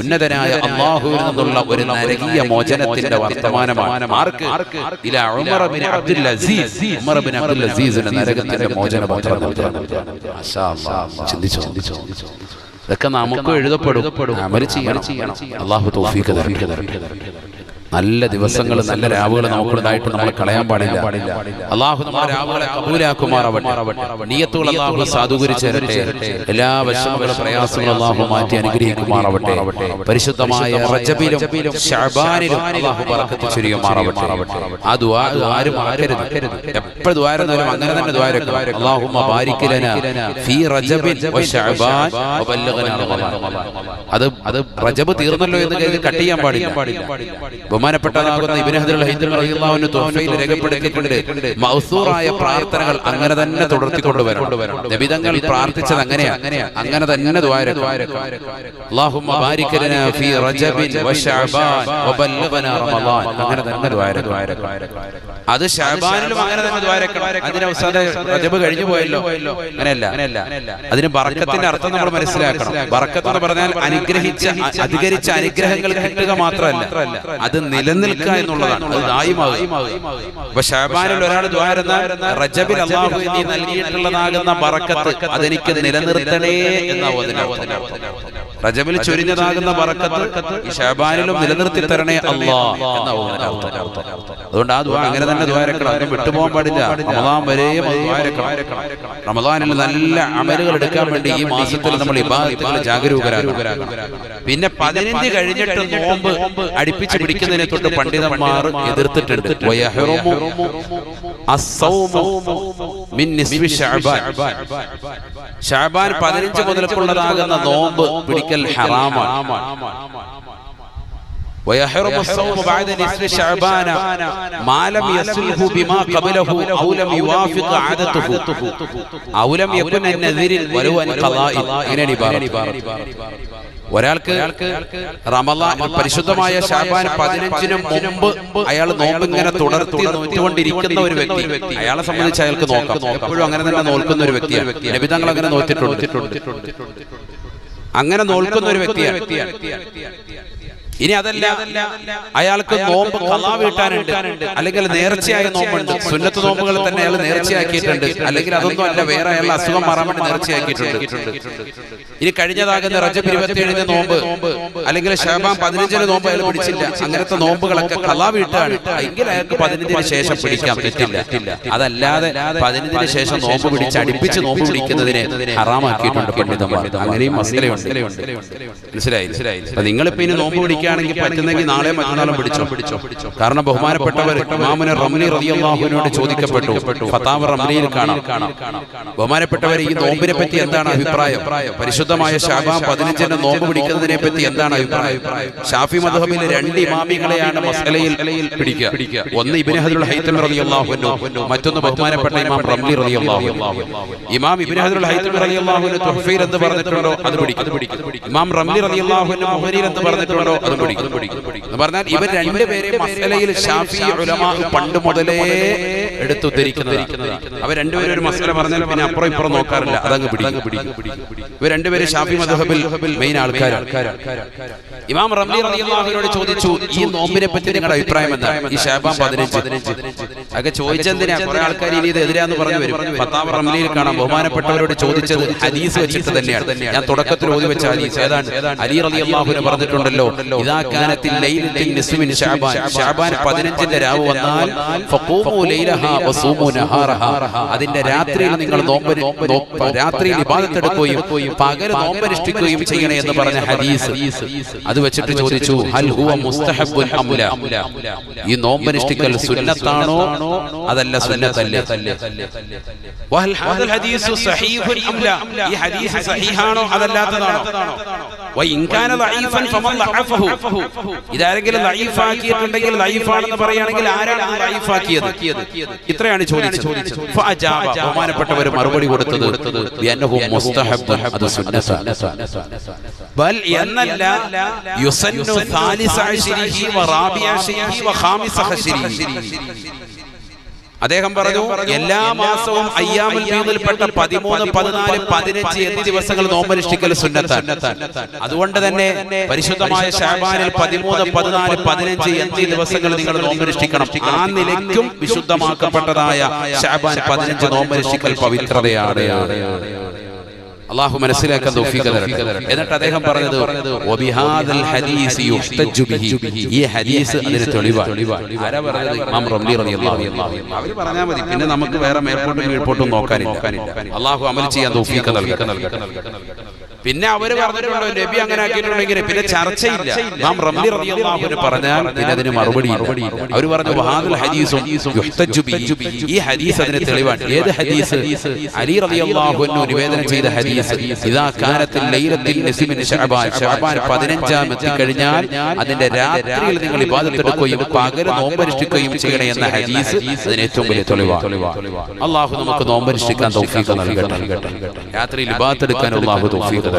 ഉന്നതനായ അല്ലാഹുവിൽ നിന്നുള്ള ഒരു നരകീയ മോചനത്തിന്റെ വർത്തമാനമാണ്. ആർക്ക്? ഇലാ Umar bin Abdul Aziz, Umar bin Abdul അസീസിന്റെ നരകത്തിന്റെ മോചന പത്രം. മാഷാ അല്ലാഹ്, ചിന്തിച്ചോ. ഇതൊക്കെ നമുക്ക് എഴുതപ്പെടും, അമൽ ചെയ്യണം. അല്ലാഹു തൗഫീഖ് തരട്ടെ. നല്ല ദിവസങ്ങൾ, നല്ല രാവുകൾ നമുക്കുണ്ടായിട്ട് നമ്മൾ കളയാൻ പാടില്ല. അല്ലാഹു നമ്മുടെ രാവുകളെ കബൂലാക്കുമാറാവട്ടെ. നിയ്യത്തുകൾ അല്ലാഹു സാധൂകരിച്ച് തരട്ടെ. എല്ലാ വിഷമങ്ങളും പ്രയാസങ്ങളും അല്ലാഹു മാറ്റി അനുഗ്രഹിക്കുമാറാവട്ടെ. പരിശുദ്ധമായ റജബിലും ശഅബാനിലും അല്ലാഹു ബറക്കത്ത് ചൊരിയുമാറാവട്ടെ. ആ ദുആ ആരും മറക്കരുത്. എപ്പോൾ ദുആ ചെയ്യുന്നവരും അങ്ങനെ തന്നെ ദുആ ചെയ്യുക. അല്ലാഹുമ്മ ബാരിക് ലനാ ഫീ റജബിൻ വശഅബാൻ വബല്ലഗ്നാ റമളാൻ. അത് റജബ് തീർന്നല്ലോ എന്ന് കരുതി കട്ട് ചെയ്യാൻ പാടില്ല. ബഹുമാനപ്പെട്ടതാകുന്ന ഇബ്നു ഹജർ അൽ-ഹൈതമി റളിയല്ലാഹു അൻഹു തുഹഫയിൽ രേഖപ്പെടുത്തിയിട്ടുണ്ട്, മൗസൂറായ പ്രാർത്ഥനകൾ അങ്ങനെ തന്നെ തുടർത്തിക്കൊണ്ടുവരണം. നബിതങ്ങൾ പ്രാർത്ഥിച്ചത് അങ്ങനെ തന്നെ ദുആ ചെയ്യുക. അല്ലാഹുമ്മ ബാരിക് ലനാ ഫീ റജബിൻ വശഅബാൻ വബല്ലഗ്നാ റമളാൻ, അങ്ങനെ തന്നെ ദുആ ചെയ്യുക. അത് ശഅബാനിലും അങ്ങനെ തന്നെ ദുആ ചെയ്യുക. അതിന്റെ അവസാനം റജബ് കഴിഞ്ഞു പോയല്ലോ, അങ്ങനെയല്ല. അതിന് ബറക്കത്തിന്റെ അർത്ഥം നമ്മൾ മനസ്സിലാക്കണം. ബറക്കത്ത് എന്ന് പറഞ്ഞാൽ അധികരിച്ച അനുഗ്രഹങ്ങൾ കിട്ടുക മാത്രമല്ല, അത് നിലനിൽക്കുക എന്നുള്ളതാണ്. അത് ദായിമാകും. അപ്പൊ ശഅബാനിൽ ഒരാൾ ദുആ ചെയ്താൽ റജബിൽ അല്ലാഹു നീ നൽകിയിട്ടുള്ളതാകുന്ന ബറക്കത്ത് അതെനിക്ക് നിലനിർത്തണേ എന്നാവും അതിനർത്ഥം. റജബിൽ ചൊരിഞ്ഞതാകുന്ന ബറക്കത്ത് ഈ ശഅബാനിലും നിലനിർത്തി തരണേ അല്ലാഹ് എന്നാവും അതിനർത്ഥം. അതുകൊണ്ട് ആ ദുആ അങ്ങനെ തന്നെ ദുആ ചെയ്യണം, അതിനെ വിട്ടുപോകാൻ പാടില്ല. റമളാൻ വരെയും ദുആ ചെയ്യണം. റമളാനിൽ നല്ല അമലുകൾ എടുക്കാൻ വേണ്ടി ഈ മാസത്തിൽ നമ്മൾ ഇബാദത്തുകളിൽ ജാഗരൂകരാകണം. പിന്നെ 15 കഴിഞ്ഞിട്ട് നോമ്പ് അടുപ്പിച്ച് പിടിക്കുന്നതിനെ തൊട്ട് പണ്ഡിതന്മാർ എതിർത്തിട്ടുണ്ട്. വയഹ്റുമു അസ്സൗമു മിൻ നിസ്ഫി ശഅബാൻ, ശഅബാൻ 15 മുതൽക്കുള്ളതാകുന്ന നോമ്പ് പിടിക്കൽ ഹറാമാണ്. ويحرم الصوم بعد نصف شعبان ما لم يصله بما قبله أو لم يوافق عادته أو لم يكن النذير ولو أن قضاء. ഒരാൾക്ക് റമളാൻ പരിശുദ്ധമായ ശഅബാൻ 15-ന് മുമ്പ് അയാൾ നോമ്പ് ഇങ്ങനെ തുടർത്തി നോറ്റുകൊണ്ടിരിക്കുന്ന ഒരു വ്യക്തി, അയാളെ സംബന്ധിച്ച് അയാൾക്ക് നോക്കാം. എപ്പോഴും അങ്ങനെ തന്നെ നോക്കുന്ന ഒരു വ്യക്തിയാണ്. നബി തങ്ങൾ അങ്ങനെ നോറ്റിട്ടുണ്ട്. അങ്ങനെ നോക്കുന്ന ഒരു വ്യക്തിയാണ്. ഇനി അതല്ല, അയാൾക്ക് നോമ്പ് ഖളാ വീട്ടാനുണ്ട്, അല്ലെങ്കിൽ നേർച്ചയായ നോമ്പുണ്ട്. സുന്നത്ത് നോമ്പുകൾ തന്നെ അയാൾ നേർച്ചയാക്കിയിട്ടുണ്ട്, അല്ലെങ്കിൽ അതൊന്നും അല്ല, വേറെ അയാൾ അസുഖം മാറാൻ വേണ്ടി നേർച്ചയാക്കിയിട്ടുണ്ട്. ഇനി കഴിഞ്ഞതാകുന്ന റജബ് 27-ന് നോമ്പ്, അല്ലെങ്കിൽ ശഅബാൻ 15-ന് നോമ്പ് അയാൾ പിടിച്ചില്ല. അങ്ങനത്തെ നോമ്പുകളൊക്കെ ഖളാ വീട്ടാണ്, എങ്കിൽ അയാൾക്ക് 15-ന് ശേഷം പിടിക്കാം, തെറ്റില്ല. അതല്ലാതെ 15-ന് ശേഷം നോമ്പ് പിടിച്ച് അടുപ്പിച്ച് നോമ്പ് പിടിക്കുന്നതിനെ ഹറാമാക്കിയിട്ടുണ്ട് പണ്ഡിതന്മാർ. അങ്ങനെയും മസലയുണ്ട്. മനസ്സിലായില്ല? നിങ്ങളിപ്പോ ഇനി നോമ്പ് പിടിക്കുകയാണെങ്കിൽ പറ്റുന്നെങ്കിൽ നാളെ മറ്റന്നാളും പിടിച്ചോ. കാരണം ബഹുമാനപ്പെട്ടവർ ഇമാമുന റംലി റളിയല്ലാഹു അൻഹുവിനോട് ചോദിക്കപ്പെട്ടു, ഫതാവ റംലിയിൽ കാണാം, ബഹുമാനപ്പെട്ടവർ ഈ നോമ്പിനെ പറ്റി എന്താണ് അഭിപ്രായം? പരിശുദ്ധമായ ശഅബാൻ 15-ന് നോമ്പ് പിടിക്കുന്നതിനെ പറ്റി എന്താണ് അഭിപ്രായം? ഷാഫി മദ്ഹബിലെ 2 ഇമാമികളെയാണ് മസ്അലയിൽ പിടിക്കുക. ഒന്ന് ഇബ്നു ഹജർ അൽ-ഹൈതമി റളിയല്ലാഹു അൻഹു, മറ്റൊന്ന് ബഹുമാനപ്പെട്ട ഇമാം റംലി റളിയല്ലാഹു അൻഹു. ഇമാം ഇബ്നു ഹജർ അൽ-ഹൈതമി റളിയല്ലാഹു അൻഹു തുഹ്ഫയിൽ എന്ന് പറഞ്ഞിട്ടുണ്ടോ അത് പിടിക്കും. ഇമാം റംലി റളിയല്ലാഹു അൻഹു മുഹരിയിൽ എന്ന് പറഞ്ഞിട്ടുണ്ടോ അത് എന്ന് പറഞ്ഞാൽ ഇവർ രണ്ടുപേരെയും മസ്അലയിൽ ശാഫിഈ ഉലമാ പണ്ട് മുതലേ എടുത്തുദ്ധരിക്കുന്നതാണ്. അവർ രണ്ടുപേരും ഒരു മസ്അല പറഞ്ഞാൽ പിന്നെ അപ്പുറം ഇപ്പുറം നോക്കാറില്ല, അതങ്ങ് പിടിക്കും. ഇവർ രണ്ടുപേരും ശാഫിഈ മദ്ഹബിൽ മെയിൻ ആൾക്കാരാണ്. ഇമാം റംലി റളിയല്ലാഹു അൻഹുവിനോട് ചോദിച്ചു, ഈ നോമ്പിനെ പറ്റി നിങ്ങളുടെ അഭിപ്രായം എന്താണ്? ഈ ശഅബാൻ 15 ഒക്കെ ചോദിച്ചെന്തിനാ? കുറെ ആൾക്കാർ ഇനി ഇത് എതിരാന്ന് പറഞ്ഞു വരും. ഫത്താവ റംലിയിൽ കാണാം ബഹുമാനപ്പെട്ടവരോട് ചോദിച്ചത് ഹദീസ് വെച്ചിട്ട് തന്നെയാണ്. ഞാൻ തുടക്കത്തിൽ ഓതി വെച്ച ഹദീസ് ഏതാണ്? അലി റളിയല്ലാഹു അൻഹു പറഞ്ഞിട്ടുണ്ടല്ലോ, ഇദാ കാനത്തിൽ ലൈലത്തുൻ നിസ്ഫി മിൻ ശഅബാൻ, ശഅബാൻ 15ന്റെ രാവ് വന്നാൽ ഫഖൂമു ലൈലഹാ വസൂമു നഹാറഹാ, അതിന്റെ രാത്രിയിൽ നിങ്ങൾ രാത്രിയിൽ ഇബാദത്ത് എടുക്കുകയും പകൽ നോമ്പനുഷ്ഠിക്കുകയും ചെയ്യണേ എന്ന് പറഞ്ഞ ഹദീസ്. അത് വെച്ചിട്ട് ചോദിച്ചു, ഹൽ ഹുവ മുസ്തഹബ്ബുൻ അം ലാ, ഈ നോമ്പനുഷ്ഠിക്കൽ സുന്നത്താണോ അതല്ല സുന്നത്തല്ലേ? വഹൽ ഹാദൽ ഹദീസു സഹീഹുൻ അം ലാ, ഈ ഹദീസ് സഹീഹാണോ അതല്ലാത്തതാണോ? വഇൻ കാന ദഈഫൻ ഫമൻ ദഅഫഹു, ഇതാരെങ്കിലും ദഈഫാക്കിയിട്ടുണ്ടെങ്കിൽ ദഈഫാണെന്ന് പറയുകയാണെങ്കിൽ ആരാണ് ദഈഫാക്കിയത്? ഇത്രയാണ് ചോദിച്ചത്. ഫഅജാബ, ബഹുമാനപ്പെട്ടവർ മറുപടി കൊടുത്തത് ബിഅന്നഹു മുസ്തഹബ്ബുൻ, അത് സുന്നത്താണ്. ബൽ എന്നല്ല, യുസന്നു സാലിസ അശ്രിഹി വറാബിഅ അശ്രിഹി വഖാമിസ അശ്രിഹി. അദ്ദേഹം പറഞ്ഞു, എല്ലാ മാസവും അയ്യാമുൽ ബീദിൽപ്പെട്ട 13, 14, 15 എന്നീ ദിവസങ്ങൾ നോമ്പനുഷ്ഠിക്കൽ സുന്നത്താണ്. അതുകൊണ്ട് തന്നെ പരിശുദ്ധമായ ശഅബാനിൽ 13, 14, 15 എന്നീ ദിവസങ്ങൾ നിങ്ങൾ നോമ്പനുഷ്ഠിക്കണം. ആ നിലയ്ക്കും വിശുദ്ധമാക്കപ്പെട്ടതായ ശഅബാൻ 15 നോമ്പനുഷ്ഠിക്കൽ പവിത്രതയാണ്. അല്ലാഹു മനസ്സിലാക്കാൻ തൗഫീഖ് തരട്ടെ. എന്നിട്ട് അദ്ദേഹം പറഞ്ഞത്, വബിഹാദൽ ഹദീസ് യുഹ്തജു ബിഹി, ഈ ഹദീസ് അതിന് തെളിവാണ്. ആരാ പറഞ്ഞത്? ഇമാം റംലി റളിയല്ലാഹു അൻഹു. അവർ പറഞ്ഞാൽ മതി, പിന്നെ നമുക്ക് വേറെ മേൽപോട്ടും കീഴ്പോട്ടും നോക്കാനില്ല. അല്ലാഹു അമൽ ചെയ്യാൻ തൗഫീഖ് നൽകട്ടെ. പിന്നെ അവര് പറഞ്ഞിട്ടുണ്ടോ നബി അങ്ങനെ ആക്കിയിട്ടുണ്ടെങ്കിൽ പിന്നെ ചർച്ചയില്ല. ഇമാം റംലി റളിയല്ലാഹു അൻഹു പറഞ്ഞാൽ പിന്നെ അതിന് മറുപടി. അവർ പറഞ്ഞു, വഹാദൽ ഹദീസു യുഹ്തജു ബിഹി, ഈ ഹദീസ് അതിന് തെളിവാണ്. ഏത് ഹദീസ്? അലി റളിയല്ലാഹു അൻഹു നിവേദനം ചെയ്ത ഹദീസ്. ഇദാ കാനത്തിൽ ലൈലത്തുൻ നിസ്ഫി മിൻ ശഅബാൻ, ശഅബാൻ 15 എത്തിക്കഴിഞ്ഞാൽ അതിന്റെ രാത്രിയിൽ നിങ്ങൾ ഇബാദത്ത് എടുക്കുകയും പകൽ നോമ്പനുഷ്ഠിക്കുകയും ചെയ്യണേ എന്ന ഹദീസ് അതിന് ഏറ്റവും വലിയ തെളിവാണ്. അല്ലാഹു നമുക്ക് നോമ്പനുഷ്ഠിക്കാൻ തൗഫീഖ് നൽകട്ടെ. രാത്രിയിൽ ഇബാദത്ത് എടുക്കാൻ അല്ലാഹു തൗഫീഖ് നൽകട്ടെ.